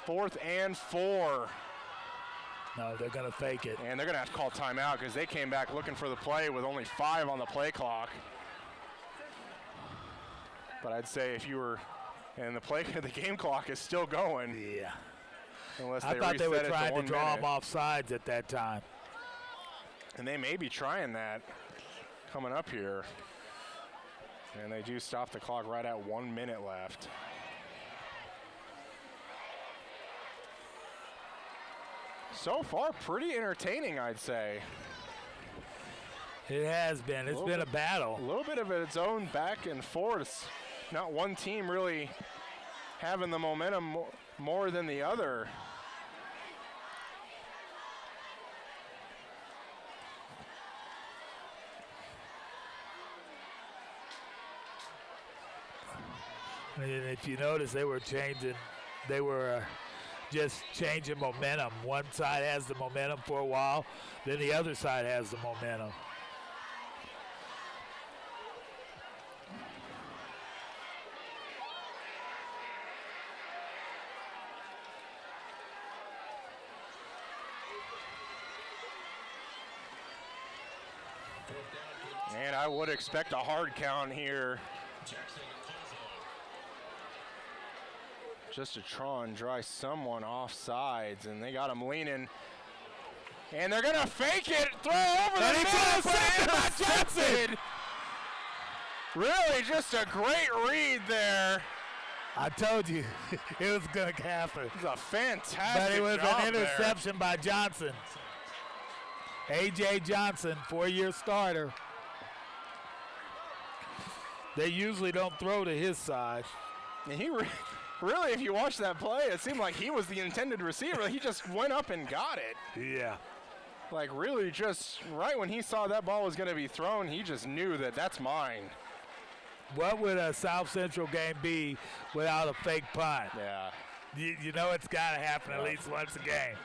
4th and 4. No, they're going to fake it. And they're going to have to call timeout because they came back looking for the play with only 5 on the play clock. But I'd say if you were, and the game clock is still going. Yeah. Unless I they thought they were reset it to trying to 1 draw minute. them off sides at that time. And they may be trying that coming up here. And they do stop the clock right at 1 minute left. So far, pretty entertaining, I'd say. It has been. It's been a battle. A little bit of its own back and forth. Not one team really having the momentum more than the other. And if you notice, they were just changing momentum. One side has the momentum for a while, then the other side has the momentum. And I would expect a hard count here. Just to try and dry someone off sides, and they got him leaning. And they're gonna fake it, throw over the middle, by Johnson. Really just a great read there. I told you it was going to happen. It was a fantastic But it was job an interception by Johnson. A.J. Johnson, 4-year starter. They usually don't throw to his side. And he really, if you watch that play, it seemed like he was the intended receiver. He just went up and got it. Yeah. Like really just right when he saw that ball was going to be thrown, he just knew that that's mine. What would a South Central game be without a fake punt? Yeah. You know it's got to happen at least once a game.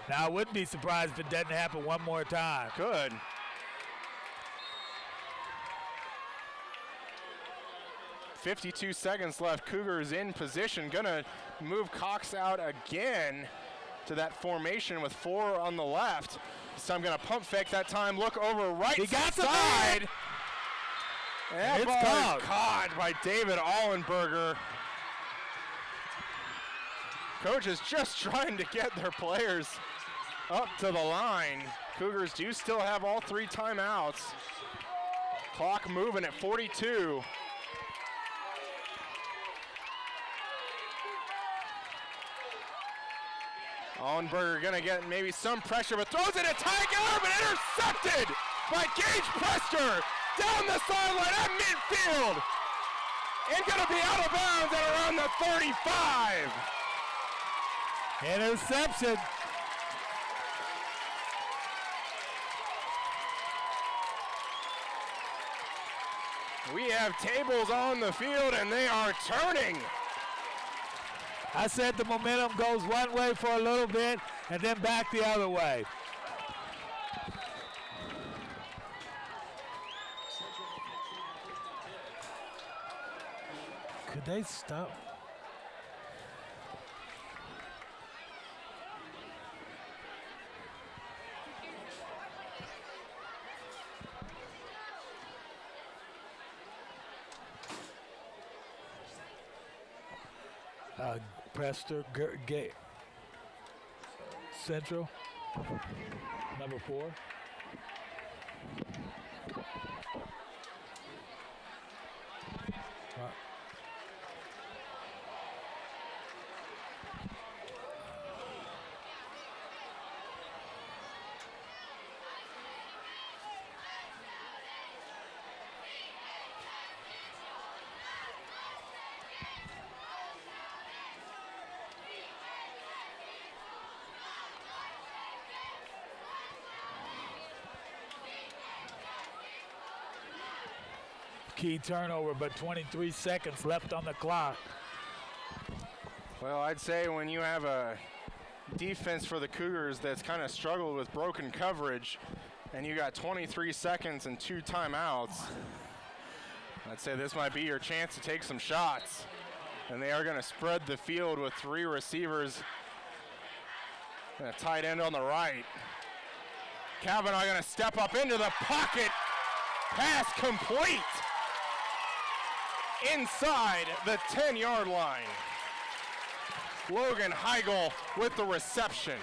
Now, I wouldn't be surprised if it doesn't happen one more time. Good. .52 seconds left. Cougars in position. Gonna move Cox out again to that formation with 4 on the left. So I'm gonna pump fake that time. Look over right He got the side. And that It's ball caught. is caught by David Allenberger. Coach is just trying to get their players up to the line. Cougars do still have all 3 timeouts. Clock moving at 42. Allenberger gonna get maybe some pressure, but throws it at Ty Geller, but intercepted by Gage Prester down the sideline at midfield. And gonna be out of bounds at around the 35. Interception. We have tables on the field and they are turning. I said the momentum goes one way for a little bit and then back the other way. Could they stop? Prester, Central, number 4. Key turnover, but 23 seconds left on the clock. Well, I'd say when you have a defense for the Cougars that's kind of struggled with broken coverage, and you got 23 seconds and 2 timeouts, I'd say this might be your chance to take some shots. And they are going to spread the field with 3 receivers and a tight end on the right. Kavanaugh going to step up into the pocket. Pass complete inside the 10-yard line. Logan Heigl with the reception.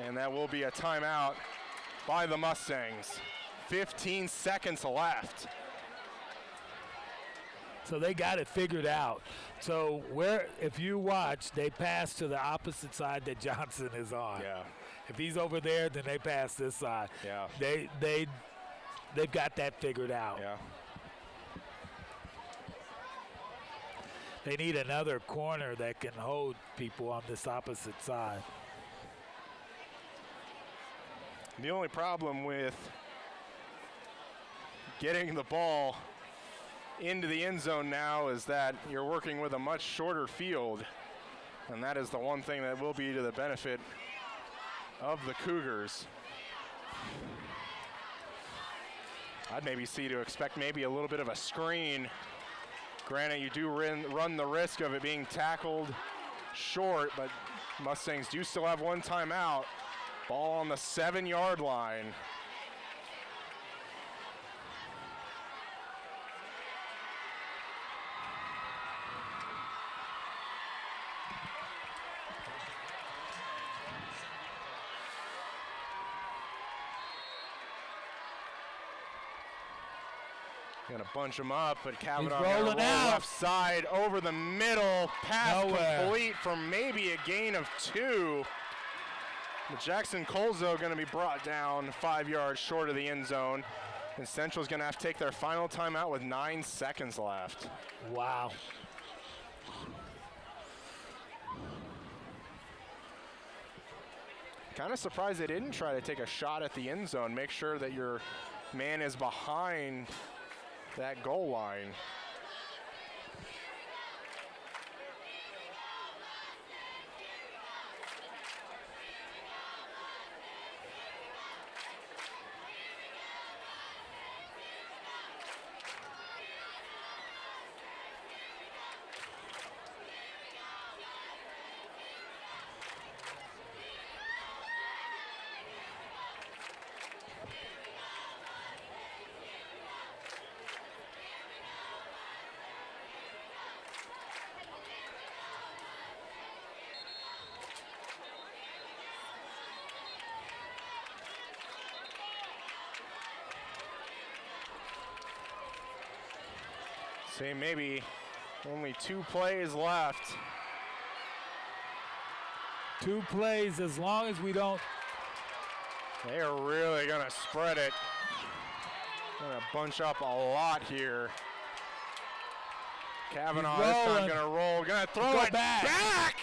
And that will be a timeout by the Mustangs. 15 seconds left. So they got it figured out. So if you watch, they pass to the opposite side that Johnson is on. Yeah. If he's over there, then they pass this side. Yeah. They've got that figured out. Yeah. They need another corner that can hold people on this opposite side. The only problem with getting the ball into the end zone now is that you're working with a much shorter field, and that is the one thing that will be to the benefit of the Cougars. I'd maybe expect maybe a little bit of a screen. Granted, you do run the risk of it being tackled short, but Mustangs do still have 1 timeout. Ball on the 7-yard line. Gonna bunch him up, but Kavanaugh gonna roll left side over the middle. Pass complete for maybe a gain of 2. But Jackson Colzo gonna be brought down 5 yards short of the end zone. And Central's gonna have to take their final timeout with 9 seconds left. Wow. Kind of surprised they didn't try to take a shot at the end zone. Make sure that your man is behind that goal line. Say maybe only 2 plays left. 2 plays, as long as we don't. They are really gonna spread it. Gonna bunch up a lot here. Kavanaugh this time gonna roll, gonna throw it back.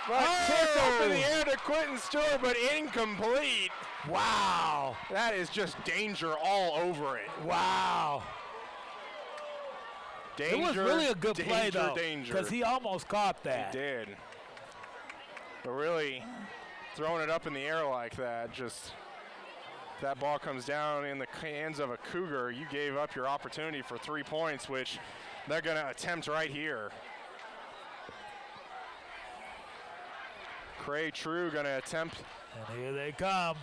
But kicked up in the air to Quentin Stewart, but incomplete. Wow. That is just danger all over it. Wow. Danger, it was really a good play, though, danger. because he almost caught that. He did. But really, throwing it up in the air like that, just if that ball comes down in the hands of a Cougar, you gave up your opportunity for 3 points, which they're going to attempt right here. Cray True going to attempt. And here they come.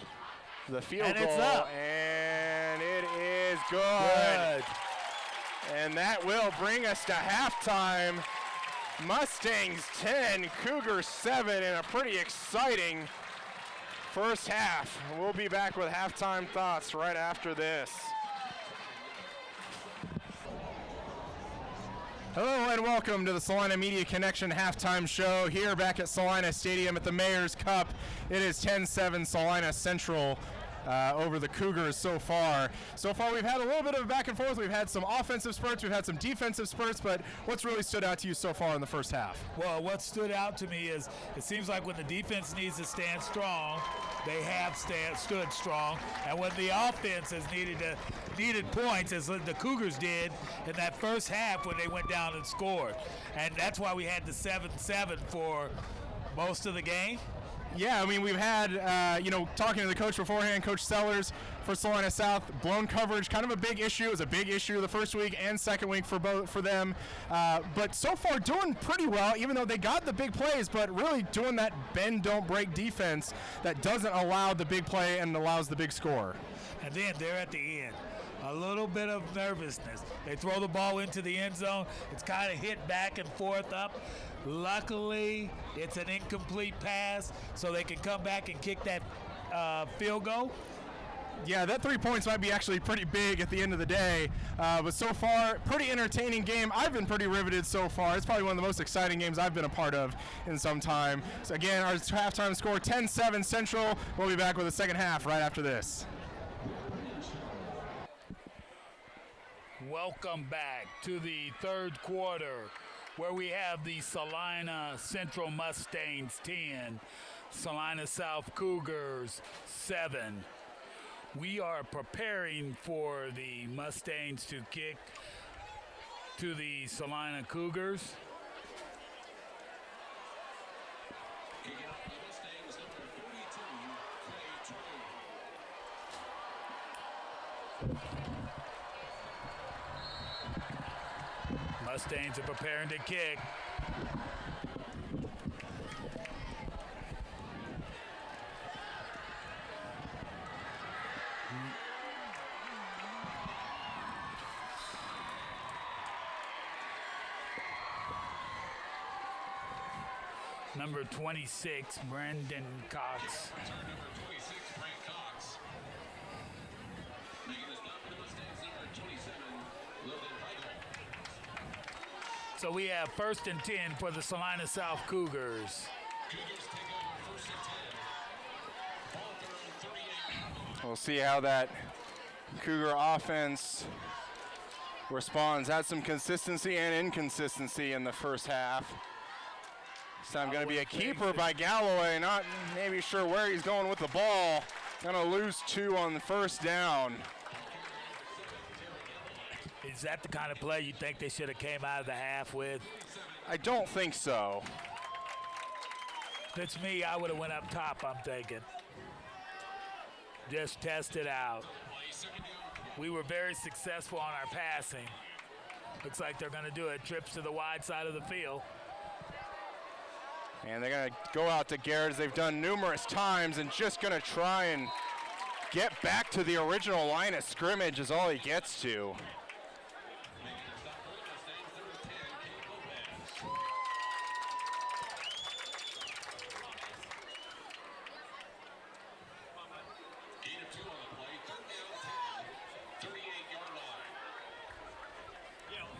The field and goal. It's up. And it is good. And that will bring us to halftime. Mustangs 10, Cougars 7 in a pretty exciting first half. We'll be back with halftime thoughts right after this. Hello and welcome to the Salina Media Connection halftime show here back at Salina Stadium at the Mayor's Cup. It is 10-7 Salina Central over the Cougars so far. So far we've had a little bit of back and forth. We've had some offensive spurts, we've had some defensive spurts, but what's really stood out to you so far in the first half? Well, what stood out to me is it seems like when the defense needs to stand strong, they have stood strong, and when the offense has needed points, as the Cougars did in that first half when they went down and scored. And that's why we had the 7-7 for most of the game. Yeah, I mean, we've had, talking to the coach beforehand, Coach Sellers for Salina South, blown coverage, kind of a big issue. It was a big issue the first week and second week for them. But so far doing pretty well, even though they got the big plays, but really doing that bend, don't break defense that doesn't allow the big play and allows the big score. And then they're at the end. A little bit of nervousness. They throw the ball into the end zone. It's kind of hit back and forth up. Luckily, it's an incomplete pass, so they can come back and kick that field goal. Yeah, that 3 points might be actually pretty big at the end of the day. But so far, pretty entertaining game. I've been pretty riveted so far. It's probably one of the most exciting games I've been a part of in some time. So again, our halftime score, 10-7 Central. We'll be back with the second half right after this. Welcome back to the third quarter, where we have the Salina Central Mustangs 10, Salina South Cougars 7. We are preparing for the Mustangs to kick to the Salina Cougars. Kicking off the Mustangs, number 42, Mustangs are preparing to kick. Number 26, Brendan Cox. return number 26, Frank Cox. Making the stop for the Mustangs, number 27, Logan Heigl. So we have 1st and 10 for the Salina South Cougars. Cougars take over 1st and 10. Ball at their own 38. We'll see how that Cougar offense responds. Had some consistency and inconsistency in the first half. This time going to be a keeper by Galloway. Not maybe sure where he's going with the ball. Going to lose 2 on the first down. Is that the kind of play you think they should have came out of the half with? I don't think so. If it's me, I would have went up top, I'm thinking. Just test it out. We were very successful on our passing. Looks like they're going to do it. Trips to the wide side of the field. And they're going to go out to Garrett as they've done numerous times and just going to try and get back to the original line of scrimmage is all he gets to.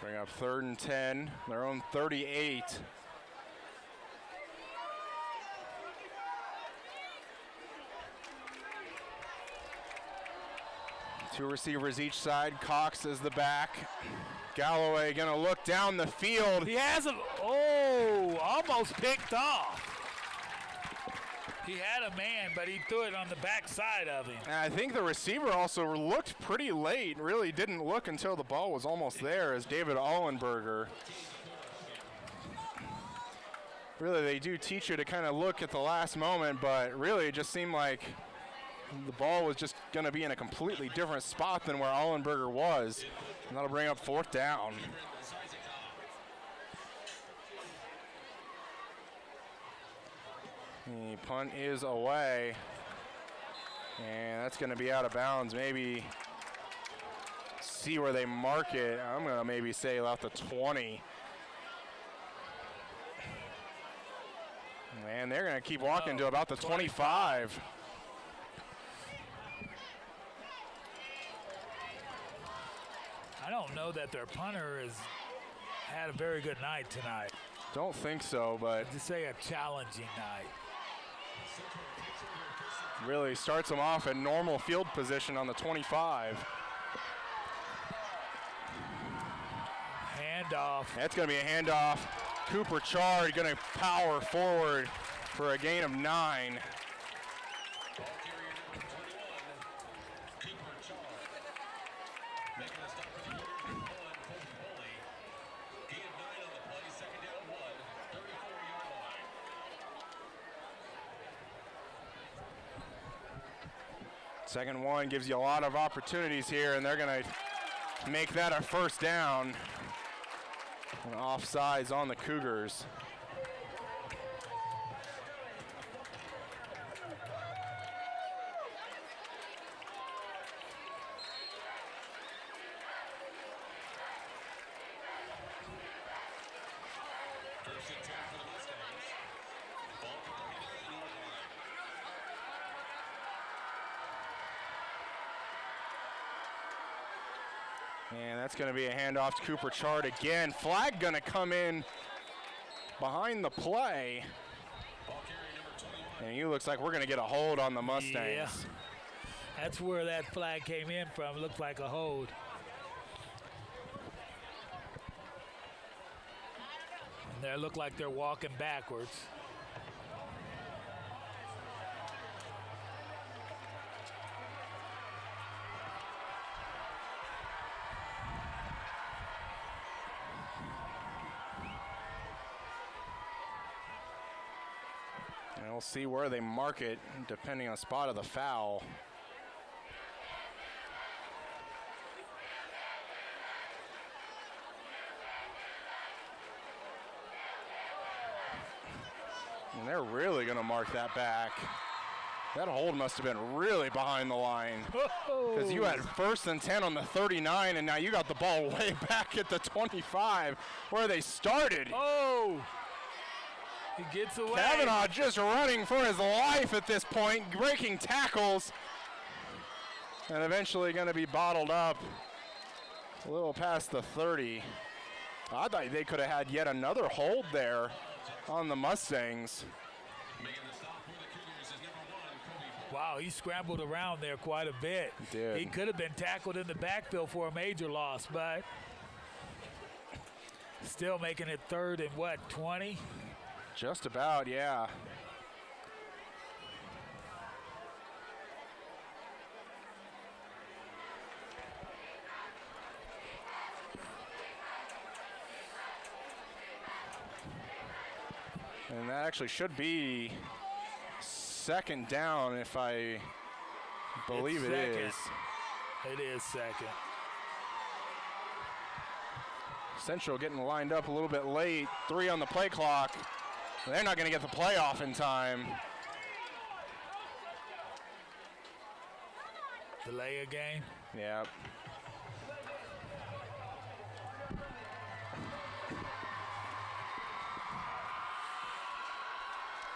Bring up 3rd and 10, their own 38. Two receivers each side. Cox is the back. Galloway gonna look down the field. He has him. Almost picked off. He had a man, but he threw it on the back side of him. And I think the receiver also looked pretty late. Really didn't look until the ball was almost there as David Allenberger. Really, they do teach you to kind of look at the last moment, but really it just seemed like the ball was just going to be in a completely different spot than where Allenberger was. And that'll bring up 4th down. The punt is away. And that's going to be out of bounds, maybe see where they mark it. I'm going to maybe say about the 20. And they're going to keep walking to about the 25. I don't know that their punter has had a very good night tonight. Don't think so, but To say a challenging night. really starts them off in normal field position on the 25. Handoff. That's going to be a handoff. Cooper Chard going to power forward for a gain of 9. Ball carrier number 21, Cooper Chard. Making a stop for the Cougars with 1, Colby Foley. Gain of 9 on the play, second down 1, 34-yard line. Second one gives you a lot of opportunities here, and they're going to make that a first down. And offsides on the Cougars. First and 10 for the Mustangs. Ball carrier at the 9-yard line. And that's going to be a handoff to Cooper Chard again. Flag going to come in behind the play. Ball carrier number 21. And you looks like we're going to get a hold on the Mustangs. Yeah. That's where that flag came in from. Looked like a hold. And they look like they're walking backwards. And we'll see where they mark it depending on spot of the foul. And they're really going to mark that back. That hold must have been really behind the line. Because you had first and 10 on the 39, and now you got the ball way back at the 25 where they started. Oh! He gets away. Kavanaugh just running for his life at this point, breaking tackles, and eventually going to be bottled up a little past the 30. I thought they could have had yet another hold there on the Mustangs. Making the stop for the Cougars is number 1, Colby Foley. Wow, he scrambled around there quite a bit. He did. He could have been tackled in the backfield for a major loss, but still making it third and what, 20? Just about, yeah. And that actually should be second down if I believe It's it second. is. It is second. Central getting lined up a little bit late. 3 on the play clock. They're not going to get the play off in time. Delay a game. Yep.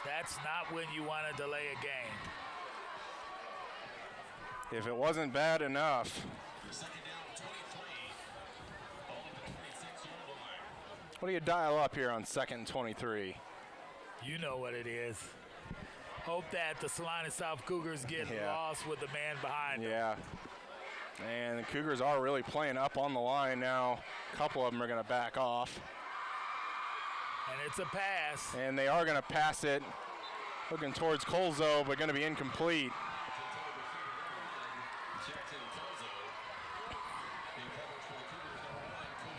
That's not when you want to delay a game. If it wasn't bad enough. Second down 23. Ball at the 26-yard line. What do you dial up here on second and 23? You know what it is. Hope that the Salina South Cougars get Yeah. lost with the man behind them. Yeah. And the Cougars are really playing up on the line now. A couple of them are going to back off. And it's a pass. And they are going to pass it. Looking towards Colzo, but going to be incomplete. Jackson Colzo. In coverage for the Cougars, number 1, Colby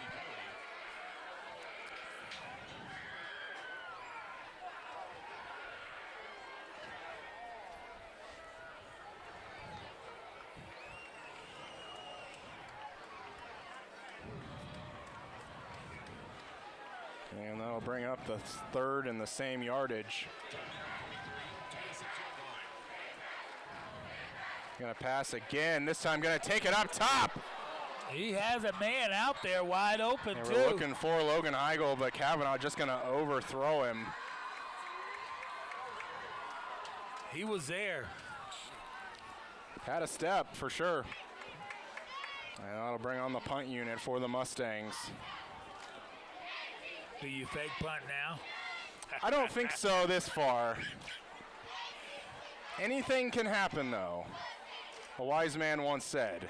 Foley. And that'll bring up the third and the same yardage. 26-yard line. Going to pass again. This time going to take it up top. He has a man out there wide open, They too. were looking for Logan Heigl, but Kavanaugh just going to overthrow him. He was there. Had a step for sure. And that'll bring on the punt unit for the Mustangs. Do you fake punt now? I don't think so this far. Anything can happen, though. A wise man once said.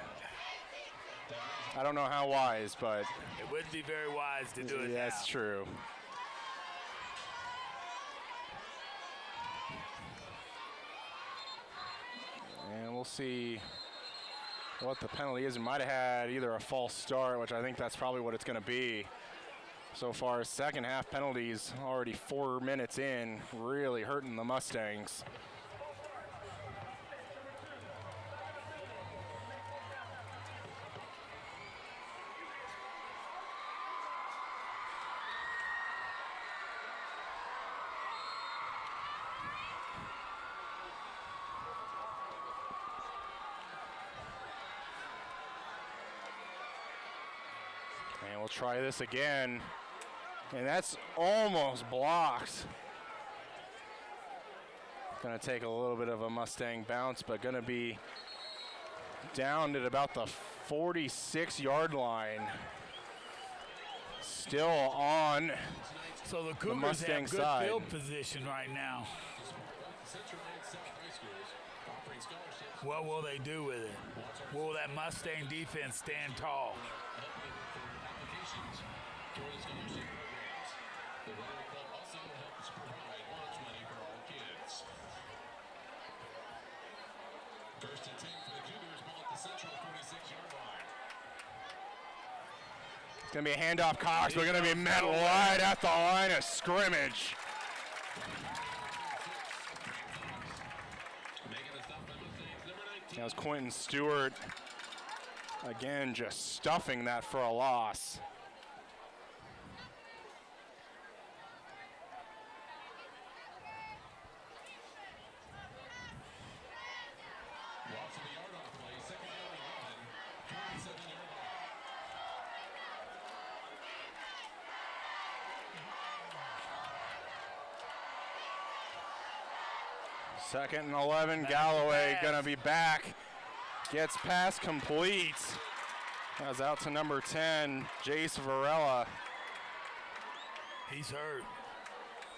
I don't know how wise, but It wouldn't be very wise to do it yeah, now. that's true. And we'll see what the penalty is. It might have had either a false start, which I think that's probably what it's going to be. So far, second half penalties already 4 minutes in, really hurting the Mustangs. And we'll try this again. And that's almost blocked. Going to take a little bit of a Mustang bounce, but going to be down at about the 46-yard line. Still on So the the Cougars Mustang have good side. field position right now. Central and South High Schools offering scholarships. What will they do with it? Will that Mustang defense stand tall? Applications for the scholarship programs. The Rotary Club also helps provide lunch money for all kids. First and 10 for the Cougars, ball at the Central 46-yard line. It's going to be a handoff. Cox. We're going to be met right at the line of scrimmage. Making the stop by Mustangs, number 19. That was Quentin Stewart. Again, just stuffing that for a loss. Loss of the yard on the play, second down and 11, 27-yard line. Second and 11. Galloway going to be back. Gets pass complete. That's out to number 10, Jace Varela. He's hurt.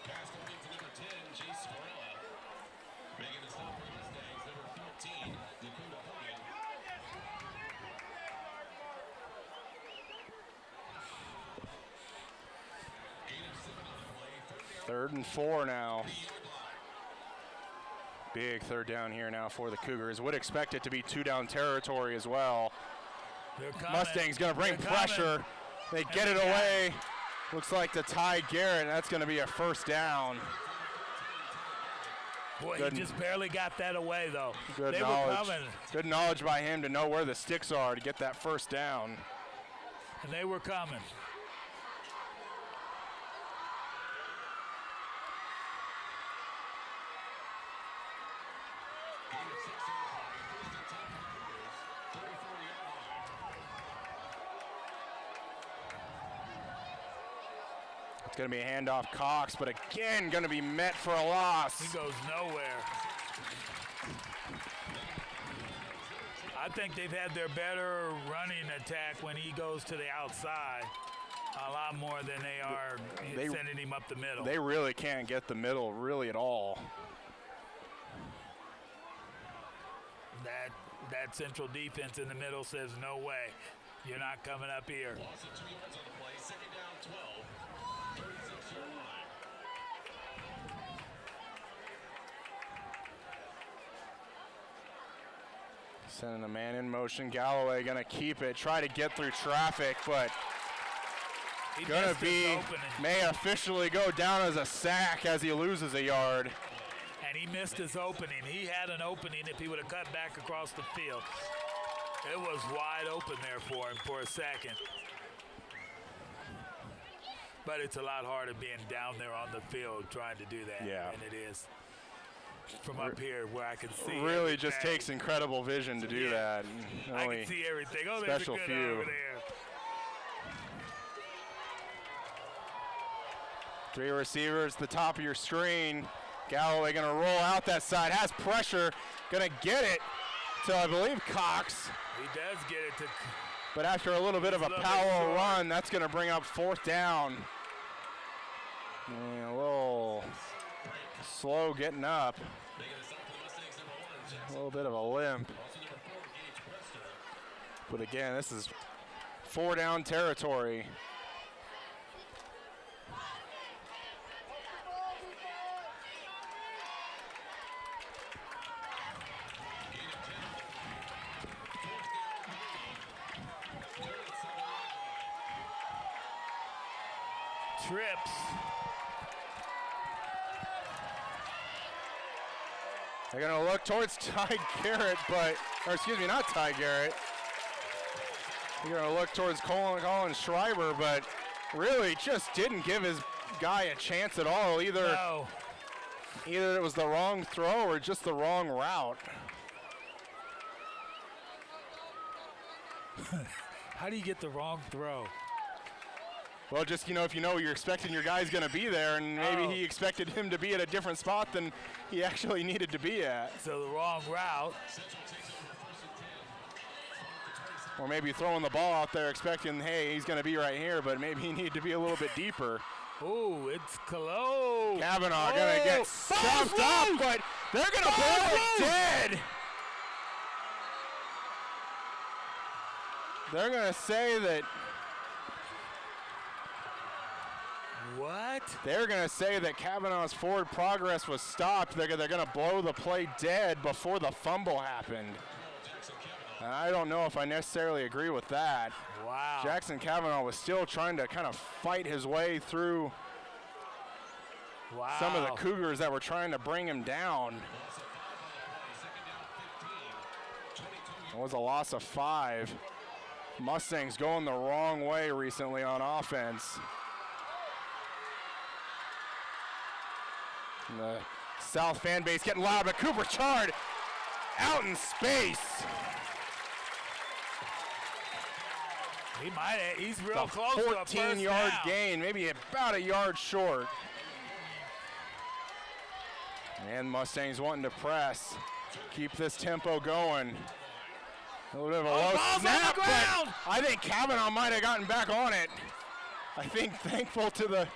Pass complete to number 10, Jace Varela. Making the stop for the Mustangs, number 14, Dakota Hogan. Gain of 7 on the play, Third and 4 now. 30-yard line. Big third down here now for the Cougars. Would expect it to be two-down territory as well. They're coming. Mustang's going to bring They're pressure. coming. They get it away. Looks like to Ty Garrett, and that's going to be a first down. Boy, Good. he just barely got that away, though. Good they knowledge. were coming, Good knowledge by him to know where the sticks are to get that first down. and they were coming. Gain of 6 on the play, first and 10 for the Cougars, 34-yard line. It's going to be a handoff Cox, but again, going to be met for a loss. He goes nowhere. I think they've had their better running attack when he goes to the outside a lot more than they are They- sending him up the middle. They really can't get the middle really at all. That central defense in the middle says, no way, you're not coming up here. Loss of 2 yards on the play, second down 12, 36-yard line. Sending a man in motion. Galloway going to keep it, try to get through traffic, but He going missed to his be, opening, may officially go down as a sack as he loses a yard. and he missed his opening. He had an opening if he would have cut back across the field. It was wide open there for him for a second. But it's a lot harder being down there on the field trying to do that Yeah. than it is from up here where I can see. Really just everything. takes incredible vision to do that. And I only can see everything. Oh, there's a special good few. over there. 3 receivers, the top of your screen. Galloway going to roll out that side, has pressure, going to get it to, I believe, Cox. He does get it to. But after a little bit of a He's a little power bit short. run, that's going to bring up 4th down. And a little slow getting up. A little bit of a limp. But again, this is 4 down territory. Trips. They're going to look towards Ty Garrett, or excuse me, not Ty Garrett. They're going to look towards Colin Schreiber, but really just didn't give his guy a chance at all. Either it was the wrong throw or just the wrong route. How do you get the wrong throw? Well, just, if you're expecting your guy's going to be there, and maybe he expected him to be at a different spot than he actually needed to be at. So the wrong route. Or maybe throwing the ball out there expecting, hey, he's going to be right here, but maybe he needed to be a little bit deeper. Ooh, it's close. Kavanaugh going to get stuffed up, but they're going to blow it dead. They're going to say that. What? They're going to say that Kavanaugh's forward progress was stopped. They're going to blow the play dead before the fumble happened. And I don't know if I necessarily agree with that. Wow. Jackson Kavanaugh was still trying to kind of fight his way through some of the Cougars that were trying to bring him down. It was a loss of 5. Mustangs going the wrong way recently on offense. And the South fan base getting loud, but Cooper Chard out in space. He's real close to a first 14-yard down. gain, maybe about a yard short. And Mustangs wanting to press, keep this tempo going. A little bit of a low snap, but I think Kavanaugh might have gotten back on it. I think thankful to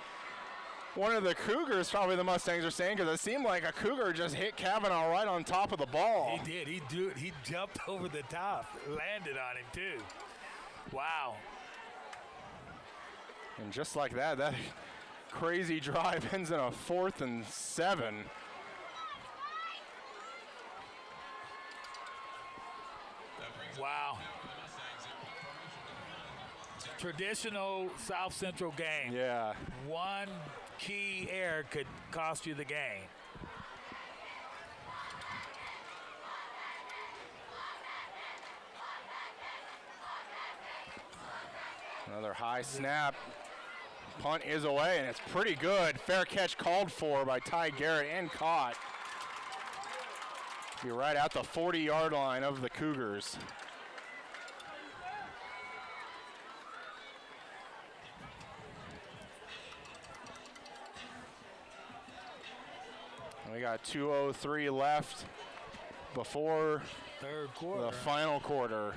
one of the Cougars, probably the Mustangs are saying, because it seemed like a Cougar just hit Kavanaugh right on top of the ball. He did. He jumped over the top, landed on him too. Wow. And just like that crazy drive ends in a 4th and 7. Wow. Traditional South Central game. Yeah. One key error could cost you the game. Another high snap. Punt is away, and it's pretty good. Fair catch called for by Ty Garrett and caught. Be right at the 40-yard line of the Cougars. We got 2:03 left before Third quarter. the final quarter.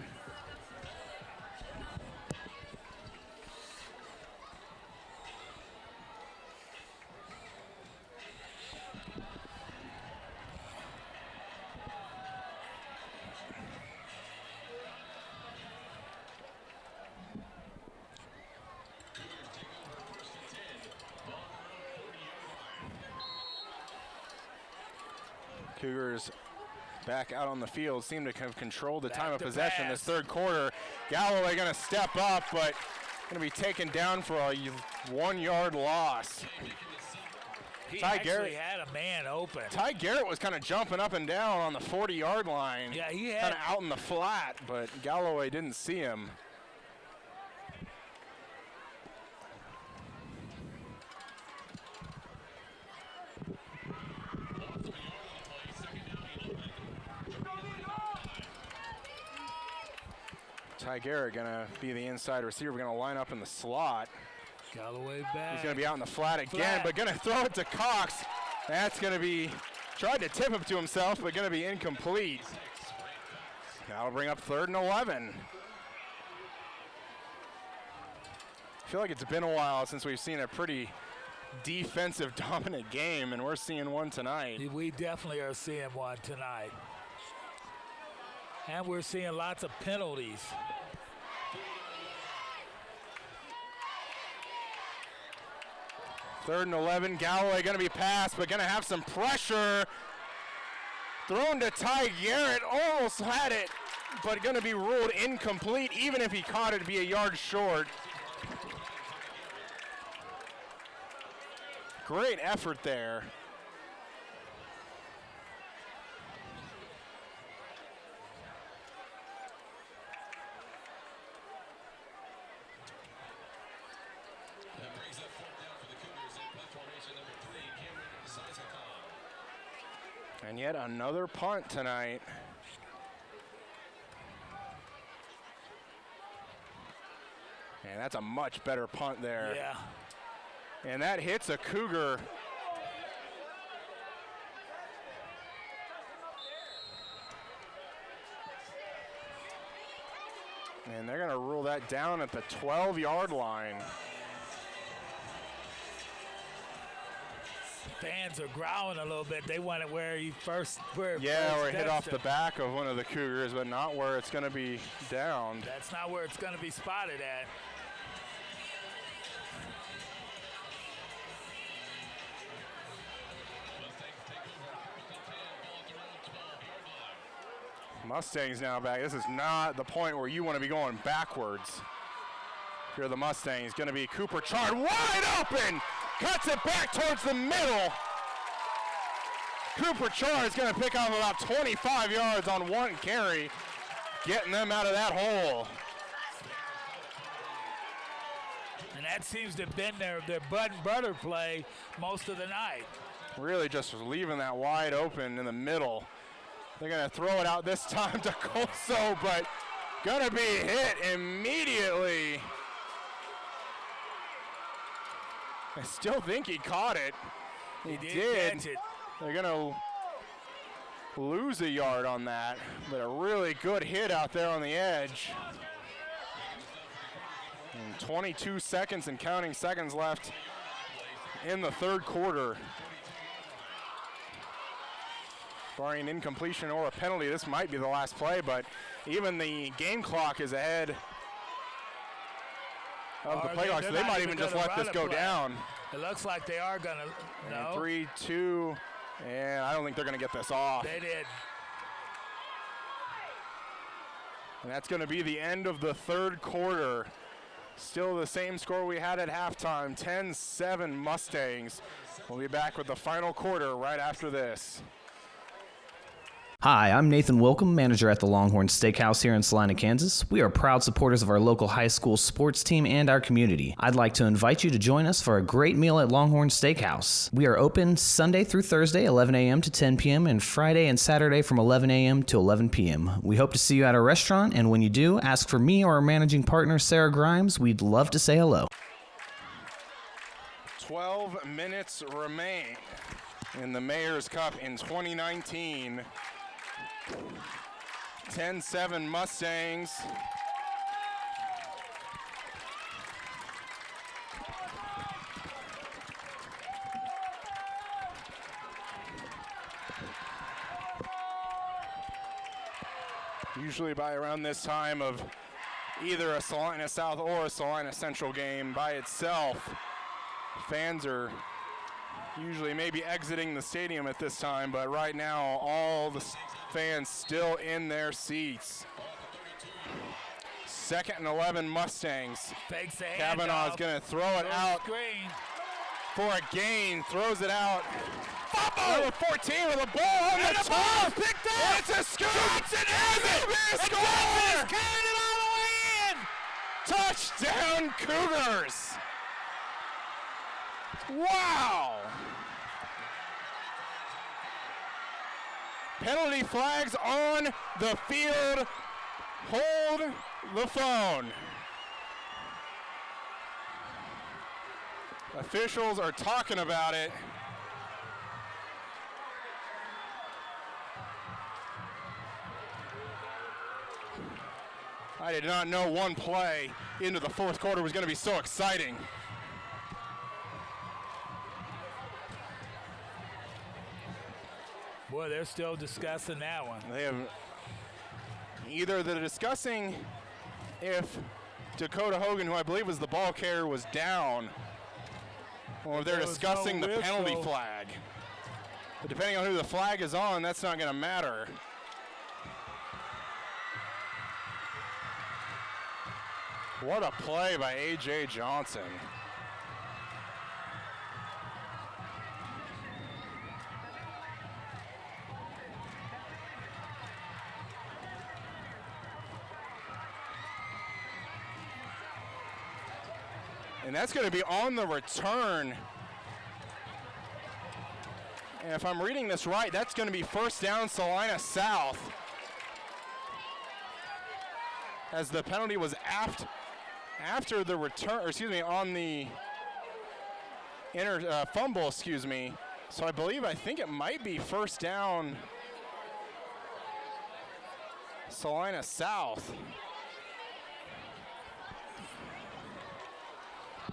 Cougars back out on the field seem to have controlled the time of possession this third quarter. Galloway going to step up, but going to be taken down for a 1-yard loss. He Ty actually Garrett had a man open. Ty Garrett was kind of jumping up and down on the 40-yard line. Yeah, he had kind of out in the flat, but Galloway didn't see him. Ty Garrett going to be the inside receiver. We're going to line up in the slot. Galloway back. He's going to be out in the flat again, but going to throw it to Cox. That's going to be, tried to tip it to himself, but going to be incomplete. That'll bring up 3rd and 11. I feel like it's been a while since we've seen a pretty defensive dominant game, and we're seeing one tonight. We definitely are seeing one tonight. And we're seeing lots of penalties. Third and 11, Galloway going to be passed, but going to have some pressure. Thrown to Ty Garrett, almost had it, but going to be ruled incomplete. Even if he caught it, it'd be a yard short. Great effort there. That brings up 4th down for the Cougars in punt formation number 3, Cameron Sizekon. And yet another punt tonight. And that's a much better punt there. Yeah. And that hits a Cougar. And they're going to rule that down at the 12-yard line. Fans are growling a little bit. They want it where he first. Where it Yeah, first or hit off touched the him. back of one of the Cougars, but not where it's going to be downed. That's not where it's going to be spotted at. Mustangs now back. This is not the point where you want to be going backwards. If you're the Mustangs, going to be Cooper Chard wide open. Cuts it back towards the middle. Cooper Chard is going to pick up about 25 yards on one carry, getting them out of that hole. And that seems to have been their bud and butter play most of the night. Really just leaving that wide open in the middle. They're going to throw it out this time to Colso, but going to be hit immediately. I still think he caught it. He did. Catch it. They're going to lose a yard on that, but a really good hit out there on the edge. And 22 seconds and counting seconds left in the 3rd quarter. Barring an incompletion or a penalty, this might be the last play, but even the game clock is ahead of the play clock, so they might even just let this go down. It looks like they are going to. No. 3-2, and I don't think they're going to get this off. They did. And that's going to be the end of the 3rd quarter. Still the same score we had at halftime, 10-7 Mustangs. We'll be back with the final quarter right after this. Hi, I'm Nathan Wilcom, manager at the Longhorn Steakhouse here in Salina, Kansas. We are proud supporters of our local high school sports team and our community. I'd like to invite you to join us for a great meal at Longhorn Steakhouse. We are open Sunday through Thursday, 11 a.m. to 10 p.m., and Friday and Saturday from 11 a.m. to 11 p.m. We hope to see you at our restaurant, and when you do, ask for me or our managing partner, Sarah Grimes. We'd love to say hello. 12 minutes remain in the Mayor's Cup in 2019. 10-7 Mustangs. Usually by around this time of either a Salina South or a Salina Central game by itself, fans are usually maybe exiting the stadium at this time, but right now all the fans still in their seats. 2nd and 11 Mustangs. Fakes the Kavanaugh's handoff. going to throw it Goes out screen. for a gain, throws it out. Number 14 with a ball on the top. Picked up. It's a scoop. Johnson has it. And And score. Johnson is carrying it all the way in. Touchdown Cougars. Wow. Penalty flags on the field. Hold the phone. Officials are talking about it. I did not know one play into the fourth quarter was going to be so exciting. Boy, they're still discussing that one. They have either they're discussing if Dakota Hogan, who I believe was the ball carrier, was down, or they're There was discussing no the penalty whistle. flag. But depending on who the flag is on, that's not going to matter. What a play by A.J. Johnson. And that's going to be on the return. And if I'm reading this right, that's going to be first down Salina South. As the penalty was after the return, or excuse me, on the fumble, excuse me. So I think it might be first down Salina South.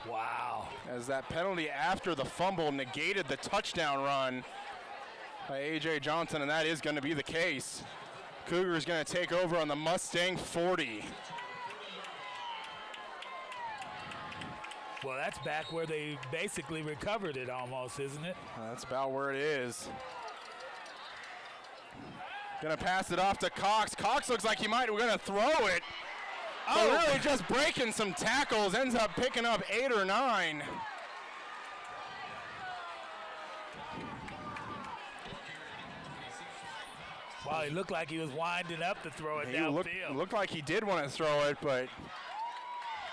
Wow. As that penalty after the fumble negated the touchdown run by A.J. Johnson, and that is going to be the case. Cougars going to take over on the Mustang 40. Well, that's back where they basically recovered it almost, isn't it? That's about where it is. Going to pass it off to Cox. Cox looks like he might. We're going to throw it. Oh, really just breaking some tackles. Ends up picking up 8 or 9. Wow, he looked like he was winding up to throw it He downfield. looked like he did want to throw it, but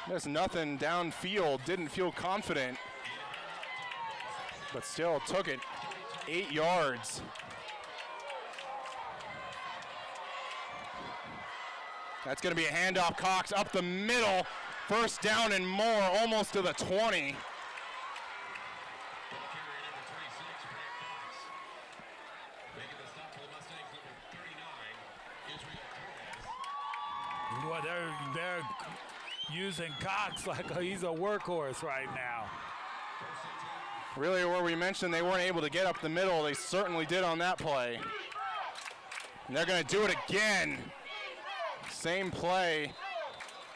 there's nothing downfield. Didn't feel confident, but still took it 8 yards. That's going to be a handoff. Cox up the middle. First down and more, almost to the 20. Boy, they're using Cox like he's a workhorse right now. Really, where we mentioned they weren't able to get up the middle, they certainly did on that play. And they're going to do it again. Same play.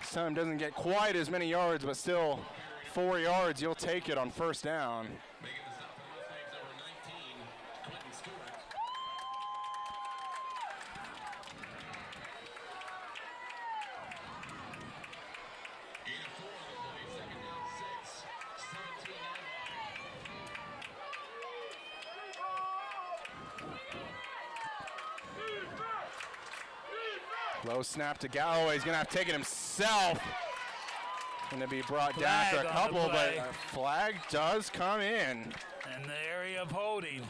This time doesn't get quite as many yards, but still 4 yards. You'll take it on first down. Low snap to Galloway. He's going to have to take it himself. Going to be brought down after a Flag on the couple, but play. a flag does come in. In the area of holding.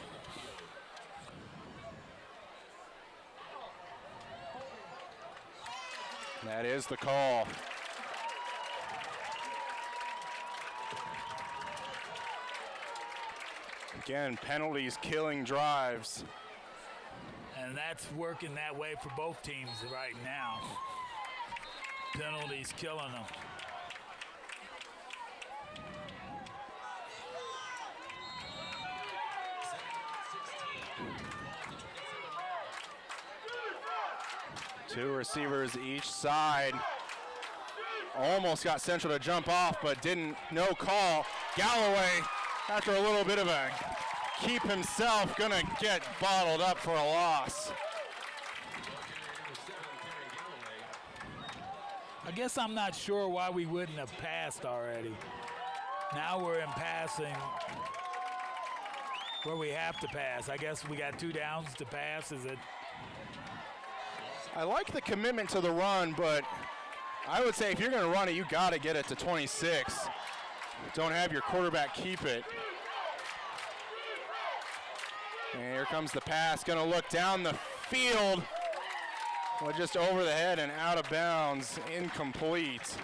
That is the call. Again, penalties killing drives. And that's working that way for both teams right now. Penalties killing them. Two receivers each side. Almost got Central to jump off, but didn't. No call. Galloway, after a little bit of a keep himself, gonna get bottled up for a loss. I guess I'm not sure why we wouldn't have passed already. Now we're in passing where we have to pass. I guess we got 2 downs to pass. Is it? I like the commitment to the run, but I would say if you're gonna run it, you gotta get it to 26. Don't have your quarterback keep it. And here comes the pass, gonna look down the field. Well, just over the head and out of bounds, incomplete.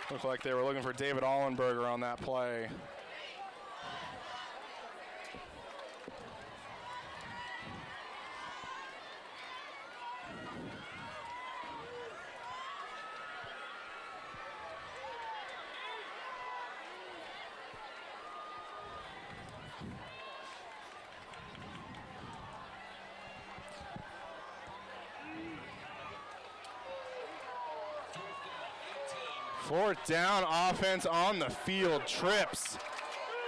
Looked like they were looking for David Allenberger on that play. Fourth down, offense on the field, trips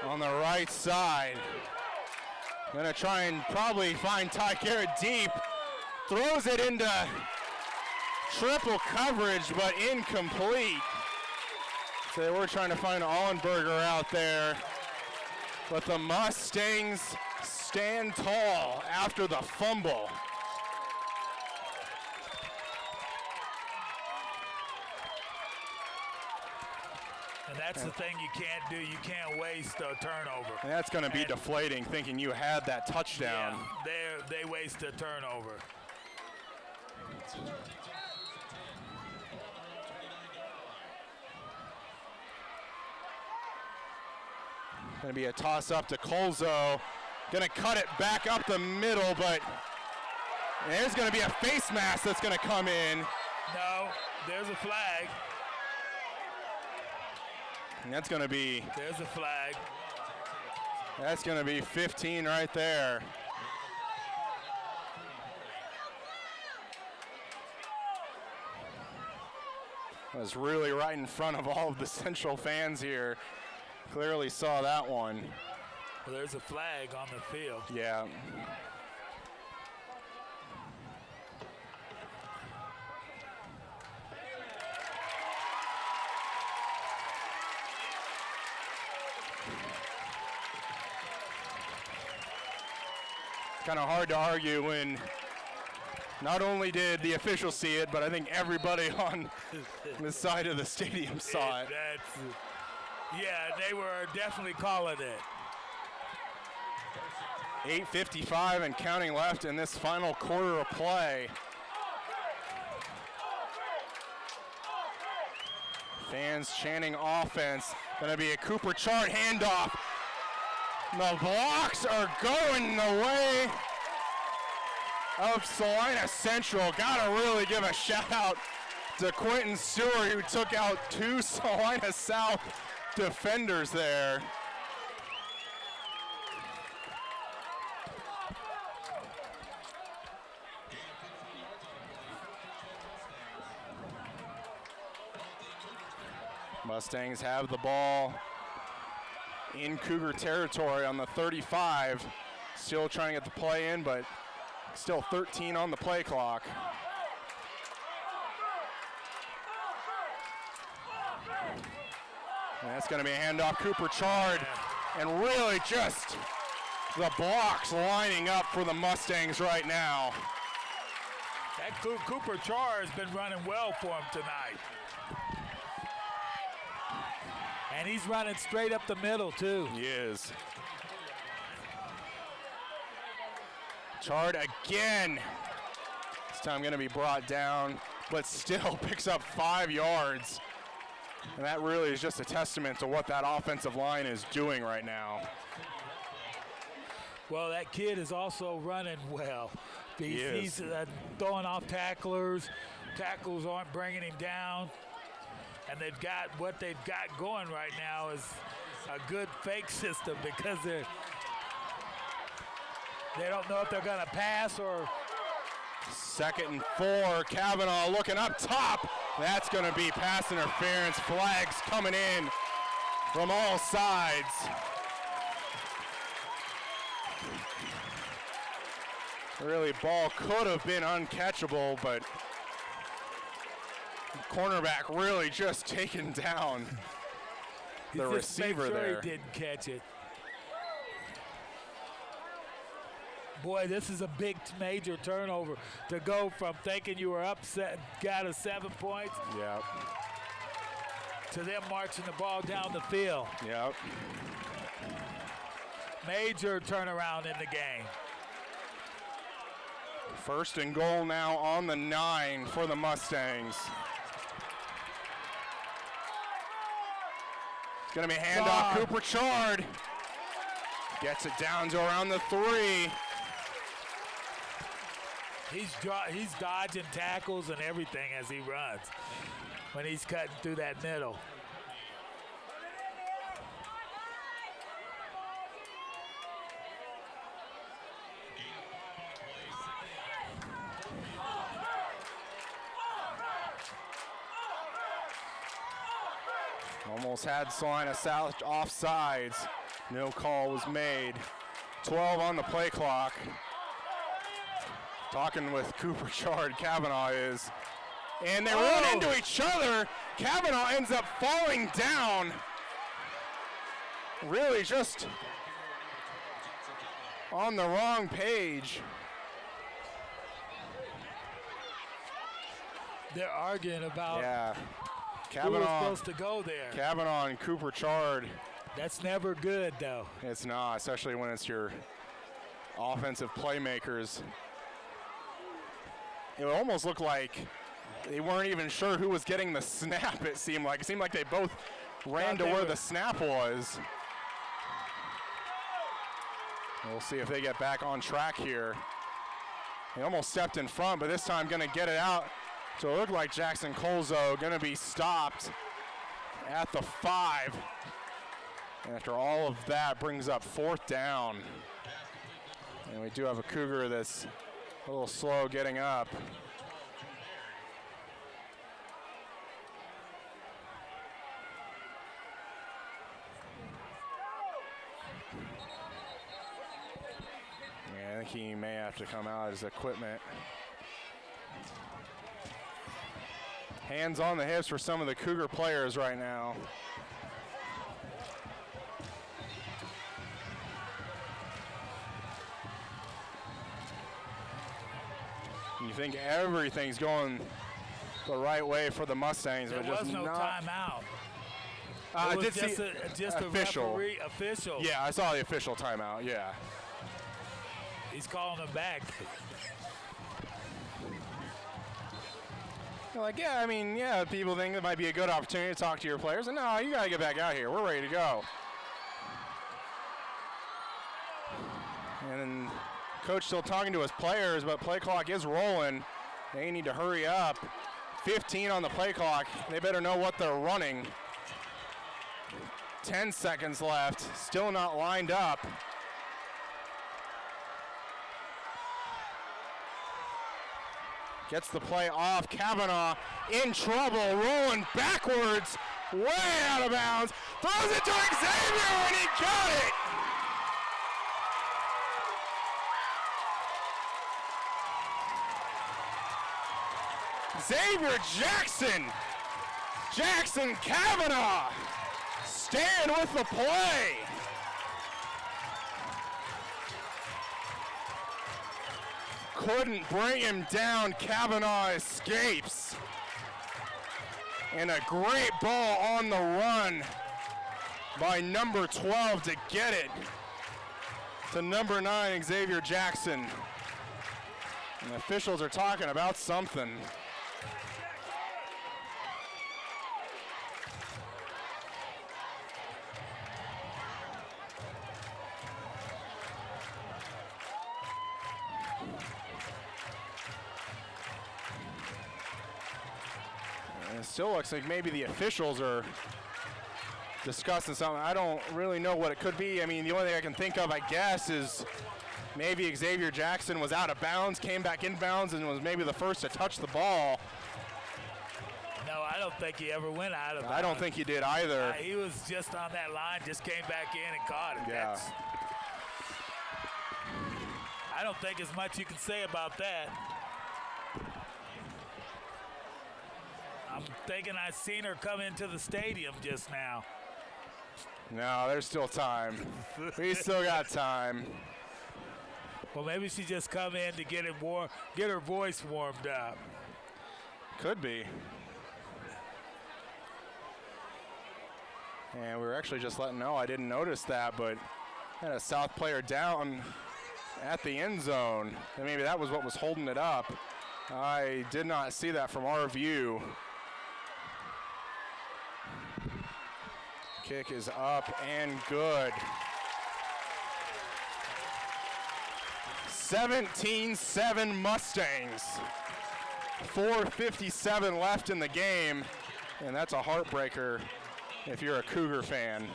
on the right side. Gonna try and probably find Ty Garrett deep. Throws it into triple coverage, but incomplete. So they were trying to find Allenberger out there. But the Mustangs stand tall after the fumble. And that's the thing you can't do. You can't waste a turnover. And that's going to be deflating, thinking you had that touchdown. Yeah, they waste a turnover. Going to be a toss up to Colzo. Going to cut it back up the middle, but there's going to be a face mask that's going to come in. No, there's a flag. And that's going to be. There's a flag. That's going to be 15 right there. Was really right in front of all of the Central fans here. Clearly saw that one. Well, there's a flag on the field. Yeah. Kind of hard to argue when not only did the officials see it, but I think everybody on the side of the stadium saw it. Yeah, they were definitely calling it. 8:55 and counting left in this final quarter of play. Fans chanting offense. Gonna be a Cooper Chart handoff. The blocks are going the way of Salina Central. Gotta really give a shout out to Quentin Stewart, who took out two Salina South defenders there. Mustangs have the ball in Cougar territory on the 35. Still trying to get the play in, but still 13 on the play clock. And that's going to be a handoff. Cooper Chard, and really just the blocks lining up for the Mustangs right now. That Cooper Char has been running well for him tonight. And he's running straight up the middle, too. He is. Chard again. This time going to be brought down, but still picks up 5 yards. And that really is just a testament to what that offensive line is doing right now. Well, that kid is also running well. He's throwing off tacklers. Tackles aren't bringing him down. And they've got what they've got going right now is a good fake system, because they don't know if they're going to pass or. 2nd and 4. Kavanaugh looking up top. That's going to be pass interference. Flags coming in from all sides. Really, ball could have been uncatchable, but cornerback really just taken down the receiver there. He didn't catch it. Boy, this is a big major turnover to go from thinking you were upset, got a 7 points, Yep. to them marching the ball down the field. Yep. Major turnaround in the game. First and goal now on the 9 for the Mustangs. It's going to be a handoff. Cooper Chard gets it down to around the 3. He's dodging tackles and everything as he runs when he's cutting through that middle. Almost had Salina offsides. No call was made. 12 on the play clock. Talking with Cooper Chard, Kavanaugh is. And they run into each other. Kavanaugh ends up falling down. Really just on the wrong page. They're arguing about who was Kavanaugh, supposed to go there. Kavanaugh and Cooper Chard. That's never good, though. It's not, especially when it's your offensive playmakers. It almost looked like they weren't even sure who was getting the snap, it seemed like. It seemed like they both ran to where the snap was. We'll see if they get back on track here. They almost stepped in front, but this time gonna get it out. So it looked like Jackson Colzo gonna be stopped at the 5. After all of that, brings up 4th down. And we do have a Cougar that's a little slow getting up. Yeah, I think he may have to come out as equipment. Hands on the hips for some of the Cougar players right now. You think everything's going the right way for the Mustangs, There but just was no not. timeout. I It was did just see just a official. referee official. Yeah, I saw the official timeout. Yeah. He's calling him back. They're like, yeah, I mean, yeah, people think it might be a good opportunity to talk to your players. And no, you got to get back out here. We're ready to go. And then coach still talking to his players, but play clock is rolling. They need to hurry up. 15 on the play clock. They better know what they're running. 10 seconds left. Still not lined up. Gets the play off. Kavanaugh in trouble, rolling backwards, way out of bounds. Throws it to Xavier, and he got it. Xavier Jackson Kavanaugh, stand with the play. Couldn't bring him down. Kavanaugh escapes. And a great ball on the run by number 12 to get it to number 9, Xavier Jackson. And the officials are talking about something. It still looks like maybe the officials are discussing something. I don't really know what it could be. I mean, the only thing I can think of, I guess, is maybe Xavier Jackson was out of bounds, came back in bounds, and was maybe the first to touch the ball. No, I don't think he ever went out of bounds. I don't think he did either. He was just on that line, just came back in and caught it. Yeah. I don't think as much you can say about that. I'm thinking I seen her come into the stadium just now. No, there's still time. We still got time. Well, maybe she just come in to get her voice warmed up. Could be. And we were actually just letting know, I didn't notice that, but had a South player down at the end zone. And maybe that was what was holding it up. I did not see that from our view. Kick is up and good. 17-7 Mustangs. 4:57 left in the game, and that's a heartbreaker if you're a Cougar fan.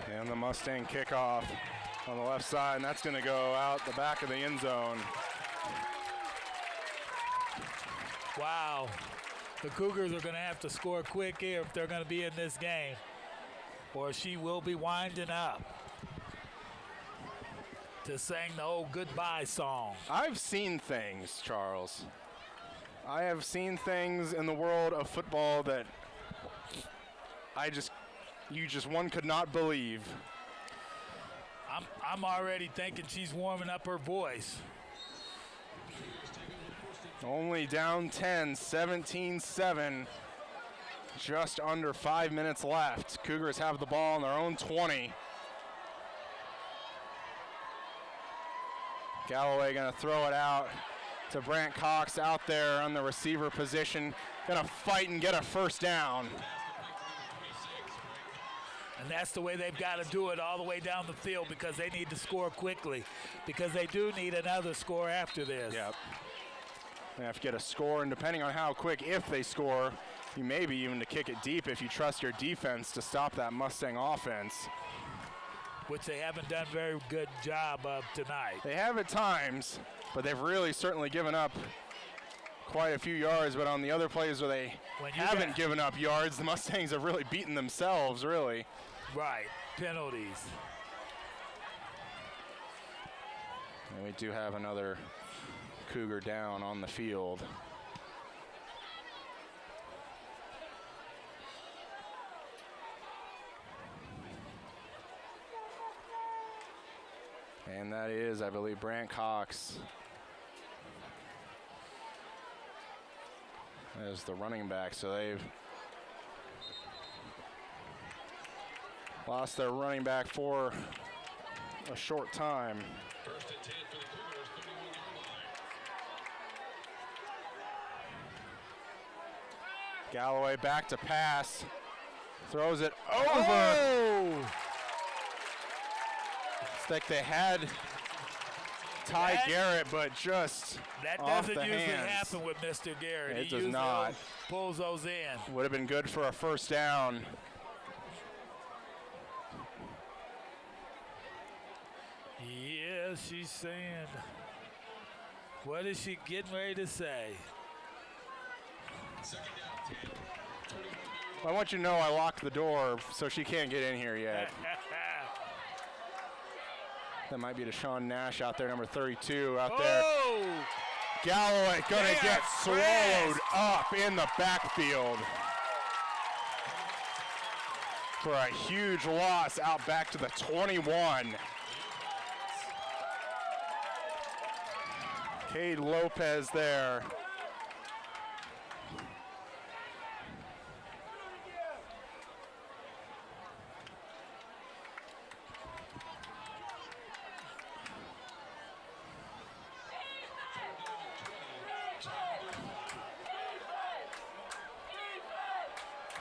And the Mustang kickoff on the left side, and that's going to go out the back of the end zone. Wow. The Cougars are going to have to score quick here if they're going to be in this game, or she will be winding up to sing the old goodbye song. I've seen things, Charles. I have seen things in the world of football that one could not believe. I'm already thinking she's warming up her voice. Only down 10, 17-7. Just under 5 minutes left. Cougars have the ball on their own 20. Galloway going to throw it out to Brant Cox out there on the receiver position. Going to fight and get a first down. And that's the way they've got to do it all the way down the field, because they need to score quickly, because they do need another score after this. Yep. They have to get a score, and depending on how quick, if they score, you may be even to kick it deep if you trust your defense to stop that Mustang offense. Which they haven't done a very good job of tonight. They have at times, but they've really certainly given up quite a few yards. But on the other plays where they haven't given up yards, the Mustangs have really beaten themselves, really. Right, penalties. And we do have another Cougar down on the field. And that is, I believe, Brant Cox as the running back. So they've lost their running back for a short time. First and 10 for the Cougars, 31-yard line. Galloway back to pass. Throws it over. Oh! It's like they had Ty Garrett, but just that off doesn't the usually hands. happen with Mr. Garrett. It He does usually not. pulls those in. Would have been good for a first down. Yeah, she's saying. What is she getting ready to say? Second down, 10. 21-yard I want you to know I locked the door, so she can't get in here yet. That might be Deshaun Nash out there, number 32 out there. Oh! Galloway gonna They get are swallowed up in the backfield for a huge loss out back to the 21. Cade Lopez there.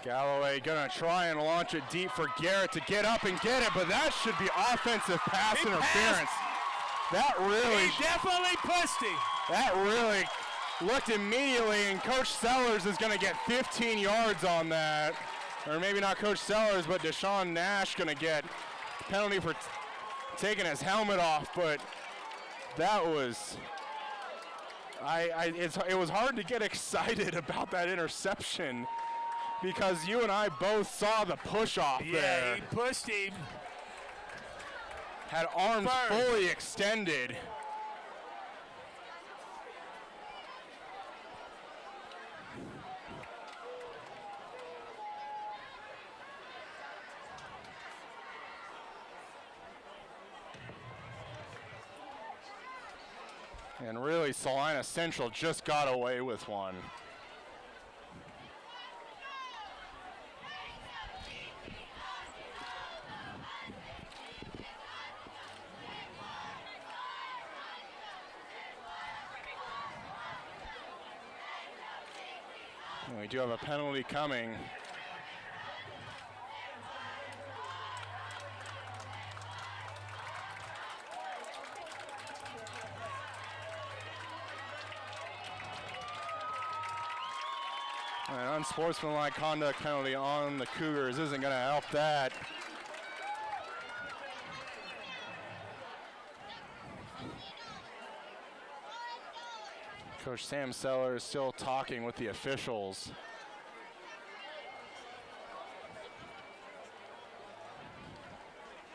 Galloway gonna try and launch it deep for Garrett to get up and get it, but that should be offensive pass He interference. That really, He definitely pushed him. that really looked immediately, and Coach Sellers is gonna get 15 yards on that. Or maybe not Coach Sellers, but Deshaun Nash gonna get penalty for taking his helmet off, but that was, it was hard to get excited about that interception because you and I both saw the push off Yeah, there. he pushed him. Had arms First. fully extended. And really, Salina Central just got away with one. And we do have a penalty coming. An unsportsmanlike conduct penalty on the Cougars isn't going to help that. Coach Sam Sellers still talking with the officials.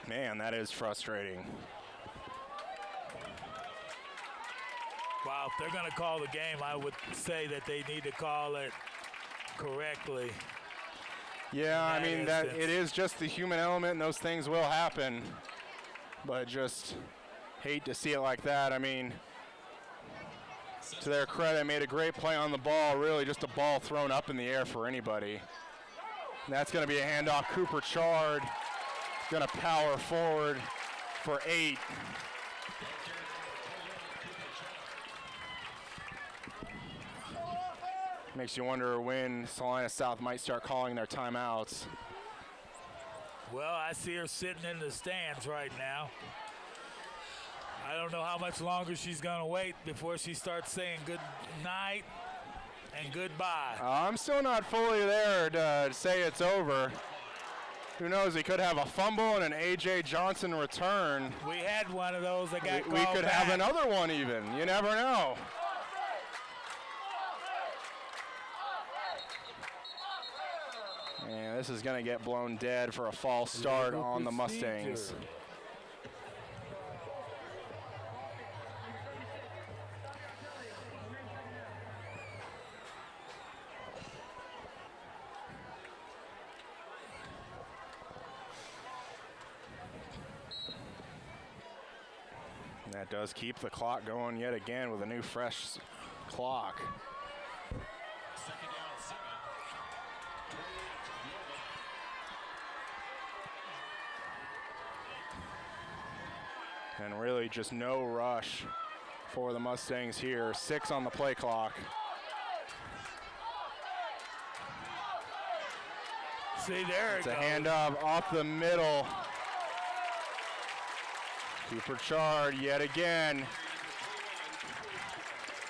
Man, that is frustrating. Wow, if they're going to call the game, I would say that they need to call it correctly. Yeah, I that mean, that instance. it is just the human element, and those things will happen. But just hate to see it like that. I mean, to their credit, made a great play on the ball. Really, just a ball thrown up in the air for anybody. And that's going to be a handoff. Cooper Chard going to power forward for 8. Makes you wonder when Salina South might start calling their timeouts. Well, I see her sitting in the stands right now. I don't know how much longer she's going to wait before she starts saying good night and goodbye. I'm still not fully there to say it's over. Who knows? He could have a fumble and an A.J. Johnson return. We had one of those that got We called could back. have another one even. You never know. And this is going to get blown dead for a false start Legal on the procedure. Mustangs. And that does keep the clock going yet again with a new fresh clock. Second down, 7. And really just no rush for the Mustangs here. 6 on the play clock. See, there It's it a goes. handoff off the middle. Cooper Chard yet again.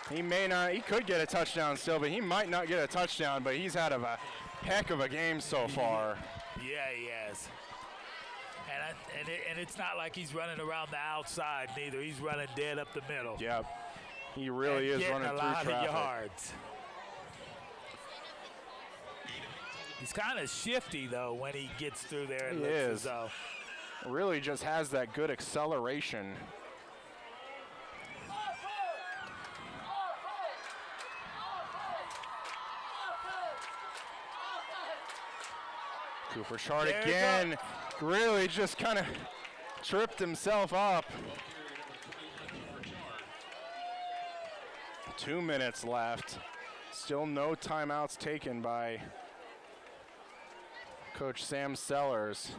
He could get a touchdown still, but he might not get a touchdown, but he's had a heck of a game so far. Yeah, he has. And it's not like he's running around the outside neither. He's running dead up the middle. Yep. He really And is getting running a through lot traffic. of yards. He's kind of shifty, though, when he gets through there. It He looks is. as though. Really just has that good acceleration. Cooper Chard There it again, really just kind of tripped himself up. 2 minutes left. Still no timeouts taken by Coach Sam Sellers.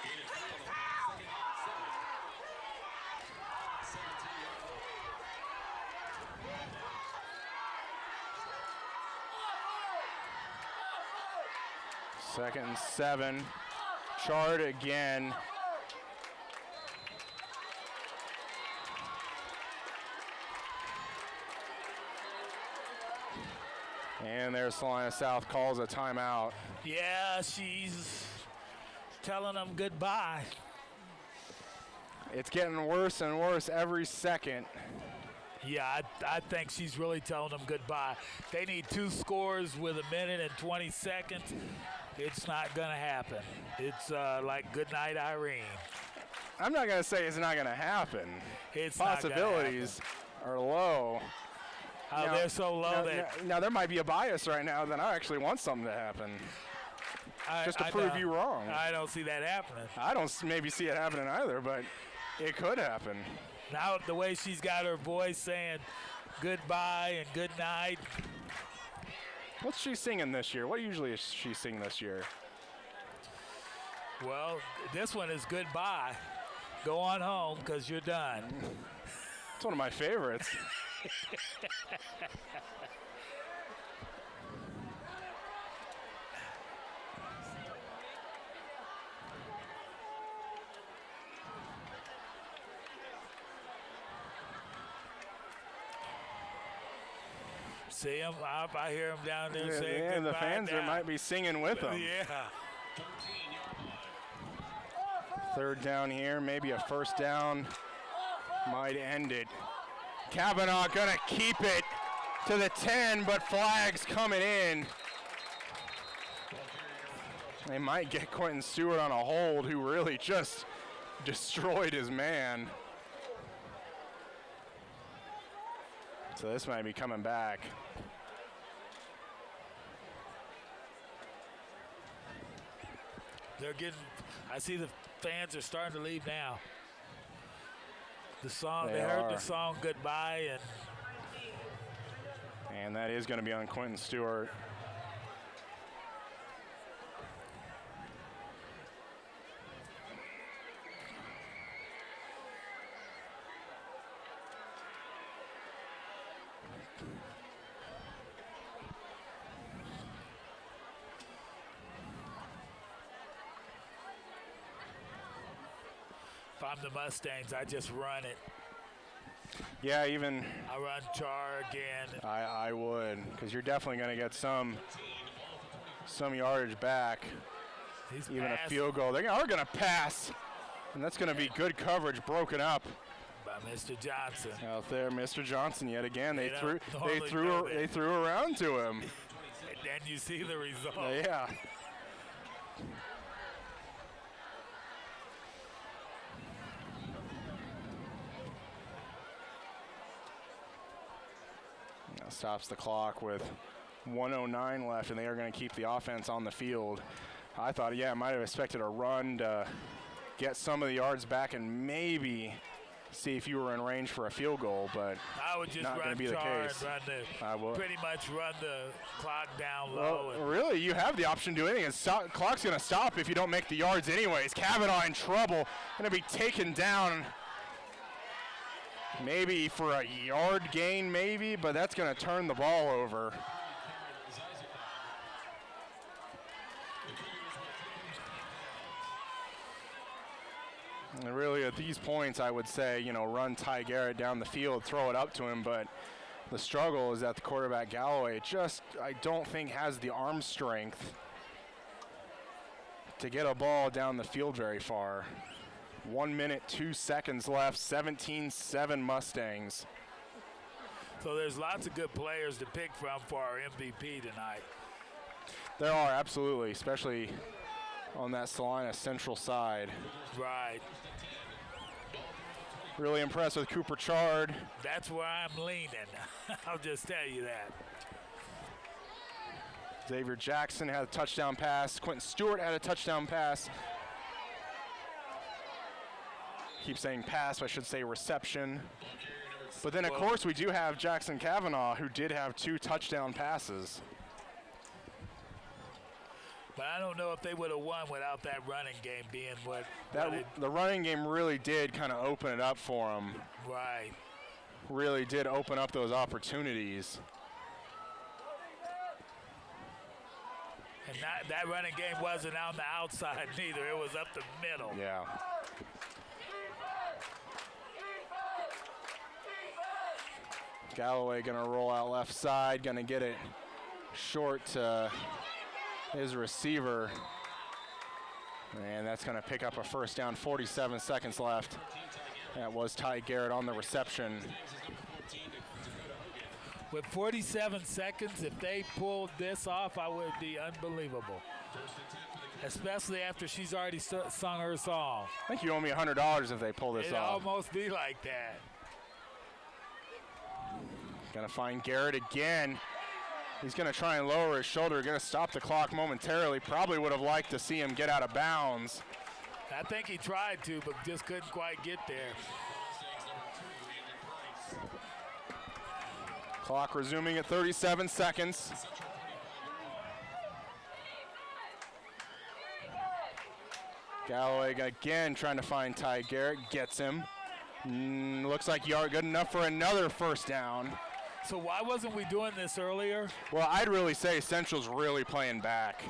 Gain of 12. 2nd and 7. Chard again. And there's Salina South calls a timeout. Yeah, she's telling them goodbye. It's getting worse and worse every second. Yeah, I think she's really telling them goodbye. They need 2 scores with 1 minute and 20 seconds. It's not going to happen. It's like good night, Irene. I'm not going to say it's not going to happen. It's not gonna Possibilities are low. Oh, they're so low Now, there might be a bias right now that I actually want something to happen. Just to prove you wrong. I don't see that happening. I don't maybe see it happening either, but it could happen. Now the way she's got her voice saying goodbye and good night. What's she singing this year? What usually is she sing this year? Well, this one is goodbye. Go on home because you're done. It's one of my favorites. See him? I hear him down there saying Yeah, goodbye. the fans there might be singing with them. Yeah. 3rd down here, maybe a 1st down might end it. Kavanaugh gonna keep it to the 10, but flags coming in. They might get Quentin Stewart on a hold, who really just destroyed his man. So this might be coming back. They're getting, I see the fans are starting to leave now. The song, they heard the song goodbye, And that is going to be on Quentin Stewart. if I'm the Mustangs, I just run it. Yeah, even I run Char again. I would, because you're definitely going to get some yardage back. He's Even passed a field goal. They are going to pass, and that's going to be good coverage broken up by Mr. Johnson. out there. Mr. Johnson yet again. They don't normally threw do that. they threw around to him. And then you see the result. Yeah. Now stops the clock with 1:09 left, and they are going to keep the offense on the field. I thought, I might have expected a run to get some of the yards back and maybe see if you were in range for a field goal, but I would just not going run to be the Char case. and I will. pretty much run the clock down low. Well, really, you have the option to do anything. Clock's going to stop if you don't make the yards anyways. Kavanaugh in trouble, going to be taken down maybe for a yard gain, maybe, but that's going to turn the ball over. And really, at these points, I would say, run Ty Garrett down the field, throw it up to him, but the struggle is that the quarterback, Galloway, I don't think has the arm strength to get a ball down the field very far. 1 minute, 2 seconds left, 17-7 Mustangs. So there's lots of good players to pick from for our MVP tonight. There are, absolutely, especially on that Salina Central side. Right. Really impressed with Cooper Chard. That's where I'm leaning. I'll just tell you that. Xavier Jackson had a touchdown pass. Quentin Stewart had a touchdown pass. Keep saying pass, but I should say reception. But then, of course, we do have Jackson Kavanaugh, who did have 2 touchdown passes. But I don't know if they would have won without that running game being what The running game really did kind of open it up for them. Right. Really did open up those opportunities. And that running game wasn't on the outside neither. It was up the middle. Yeah. Galloway going to roll out left side, going to get it short to his receiver. And that's going to pick up a first down, 47 seconds left. That was Ty Garrett on the reception. With 47 seconds, if they pulled this off, I would be unbelievable. Especially after she's already sung her song. I think you owe me $100 if they pull this It'd off. almost be like that. Gonna find Garrett again. He's gonna try and lower his shoulder, gonna stop the clock momentarily. Probably would have liked to see him get out of bounds. I think he tried to, but just couldn't quite get there. Clock resuming at 37 seconds. Galloway again trying to find Ty Garrett, gets him. Looks like yard good enough for another first down. So why wasn't we doing this earlier? Well, I'd really say Central's really playing back.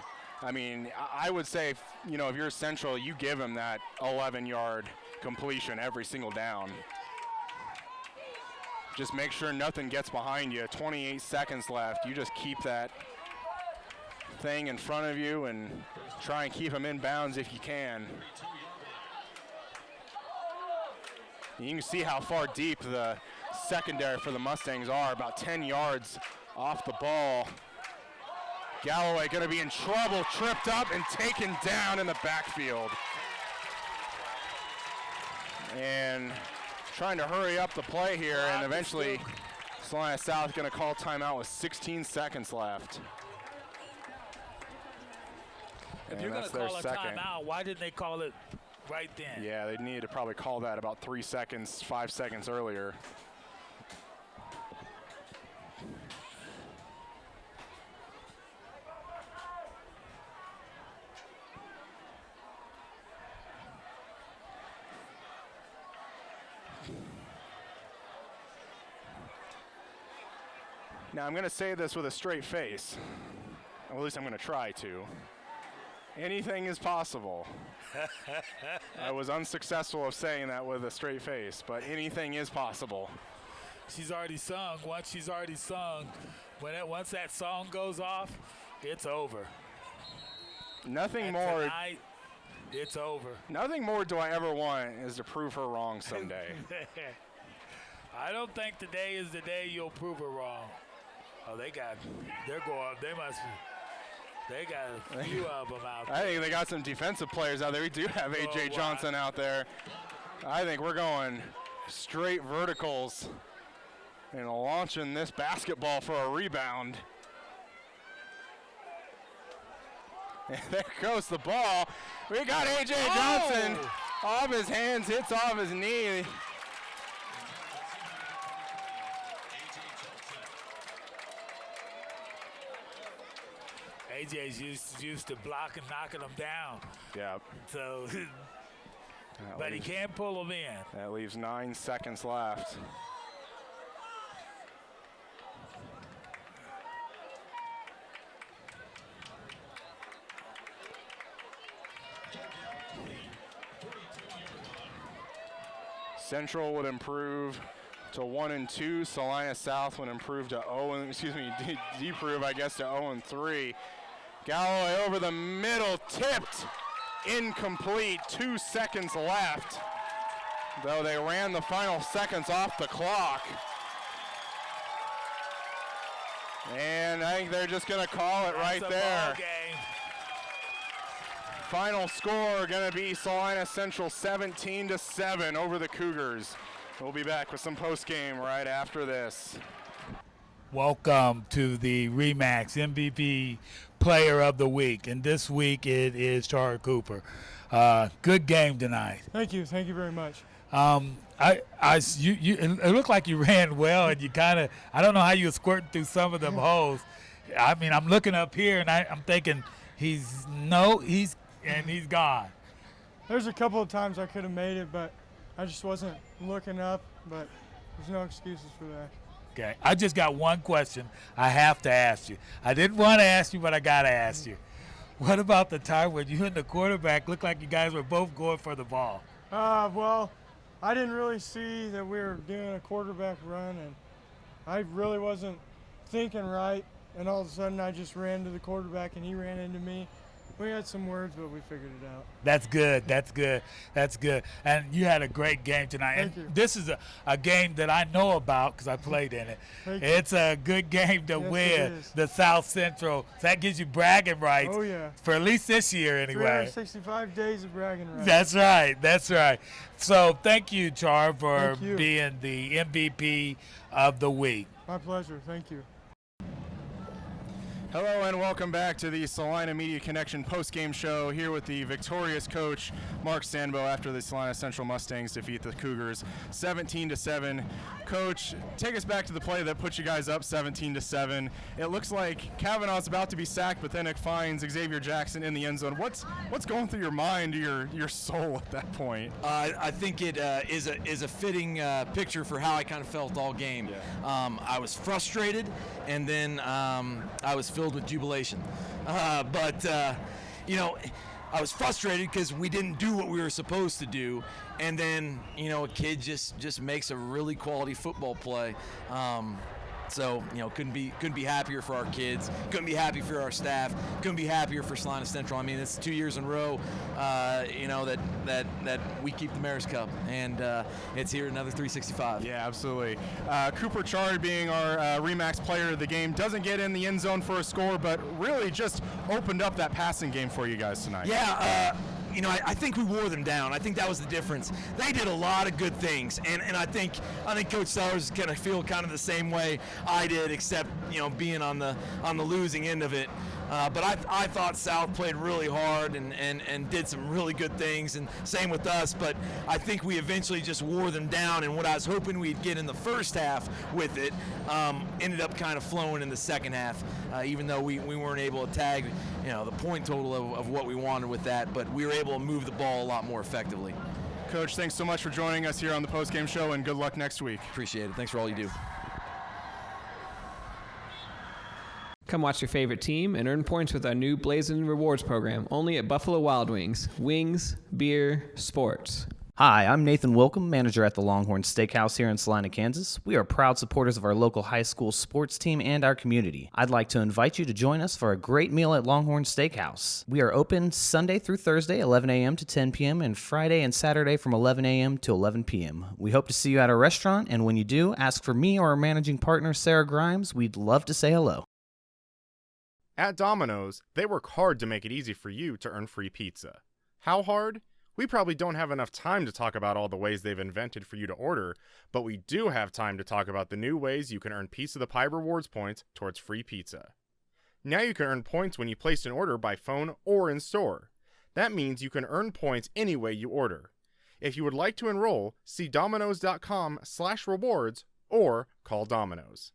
I mean, I would say, you know, if you're Central, you give him that 11-yard completion every single down. Just make sure nothing gets behind you. 28 seconds left. You just keep that thing in front of you and try and keep him in bounds if you can. You can see how far deep the secondary for the Mustangs are, about 10 yards off the ball. Galloway going to be in trouble, tripped up and taken down in the backfield. And trying to hurry up the play here, and eventually Salina South going to call timeout with 16 seconds left. If you're going to call a timeout, why didn't they call it right then? Yeah, they needed to probably call that about 3 seconds, 5 seconds earlier. Now, I'm going to say this with a straight face. Or at least I'm going to try to. Anything is possible. I was unsuccessful of saying that with a straight face, but anything is possible. She's already sung. Once she's already sung, once that song goes off, it's over. Nothing And more. Tonight, it's over. Nothing more do I ever want is to prove her wrong someday. I don't think today is the day you'll prove her wrong. Oh, they got a few of them out there. I think they got some defensive players out there. We do have A.J. Johnson out there. I think we're going straight verticals and launching this basketball for a rebound. And there goes the ball. We got A.J. Johnson off his hands, hits off his knee. AJ's used to blocking, knocking them down. Yeah. So, but he can't pull them in. That leaves 9 seconds left. Central would improve to 1-2. Salina South would improve to deprove, I guess, to 0-3. Galloway over the middle, tipped, incomplete, 2 seconds left. Though they ran the final seconds off the clock. And I think they're just gonna call it right there. Final score gonna be Salina Central 17-7 over the Cougars. We'll be back with some post game right after this. Welcome to the Remax MVP Player of the Week, and this week it is Tara Cooper. Good game tonight. Thank you very much. It looked like you ran well, and you I don't know how you were squirting through some of them holes. I mean, I'm looking up here, and I'm thinking he's gone. There's a couple of times I could have made it, but I just wasn't looking up, but there's no excuses for that. Okay, I just got one question I have to ask you. I didn't want to ask you, but I got to ask you. What about the time when you and the quarterback looked like you guys were both going for the ball? Well, I didn't really see that we were doing a quarterback run, and I really wasn't thinking right. And all of a sudden, I just ran to the quarterback, and he ran into me. We had some words, but we figured it out. That's good. That's good. That's good. And you had a great game tonight. Thank and you. This is a game that I know about because I played in it. Thank you. It's a good game to Yes, win it is. the South Central. So that gives you bragging rights Oh, yeah. for at least this year anyway. 365 days of bragging rights. That's right. That's right. So thank you, Char, for Thank you. being the MVP of the week. My pleasure. Thank you. Hello and welcome back to the Salina Media Connection post-game show here with the victorious coach Mark Sandbo after the Salina Central Mustangs defeat the Cougars 17-7. Coach, take us back to the play that put you guys up 17-7. It looks like Kavanaugh's about to be sacked, but then it finds Xavier Jackson in the end zone. What's going through your mind, your soul at that point? I think it is a fitting picture for how I kind of felt all game. Yeah. I was frustrated, and then I was filled with jubilation. But I was frustrated because we didn't do what we were supposed to do, and then a kid just makes a really quality football play. So couldn't be happier for our kids. Couldn't be happy for our staff. Couldn't be happier for Salina Central. I mean, it's 2 years in a row, that we keep the Mayor's Cup, and it's here another 365. Yeah, absolutely. Cooper Chard, being our Remax player of the game, doesn't get in the end zone for a score, but really just opened up that passing game for you guys tonight. Yeah, I think we wore them down. I think that was the difference. They did a lot of good things, and I think Coach Sellers is gonna feel kind of the same way I did, except being on the losing end of it. But I thought South played really hard and did some really good things, and same with us. But I think we eventually just wore them down, and what I was hoping we'd get in the first half with it ended up kind of flowing in the second half, even though we weren't able to tag the point total of what we wanted with that. But we were able to move the ball a lot more effectively. Coach, thanks so much for joining us here on the post-game show, and good luck next week. Appreciate it. Thanks for all you do. Come watch your favorite team and earn points with our new Blazing Rewards program, only at Buffalo Wild Wings. Wings, beer, sports. Hi, I'm Nathan Wilcom, manager at the Longhorn Steakhouse here in Salina, Kansas. We are proud supporters of our local high school sports team and our community. I'd like to invite you to join us for a great meal at Longhorn Steakhouse. We are open Sunday through Thursday, 11 a.m. to 10 p.m., and Friday and Saturday from 11 a.m. to 11 p.m. We hope to see you at our restaurant, and when you do, ask for me or our managing partner, Sarah Grimes. We'd love to say hello. At Domino's, they work hard to make it easy for you to earn free pizza. How hard? We probably don't have enough time to talk about all the ways they've invented for you to order, but we do have time to talk about the new ways you can earn Piece of the Pie rewards points towards free pizza. Now you can earn points when you place an order by phone or in store. That means you can earn points any way you order. If you would like to enroll, see Domino's.com/rewards or call Domino's.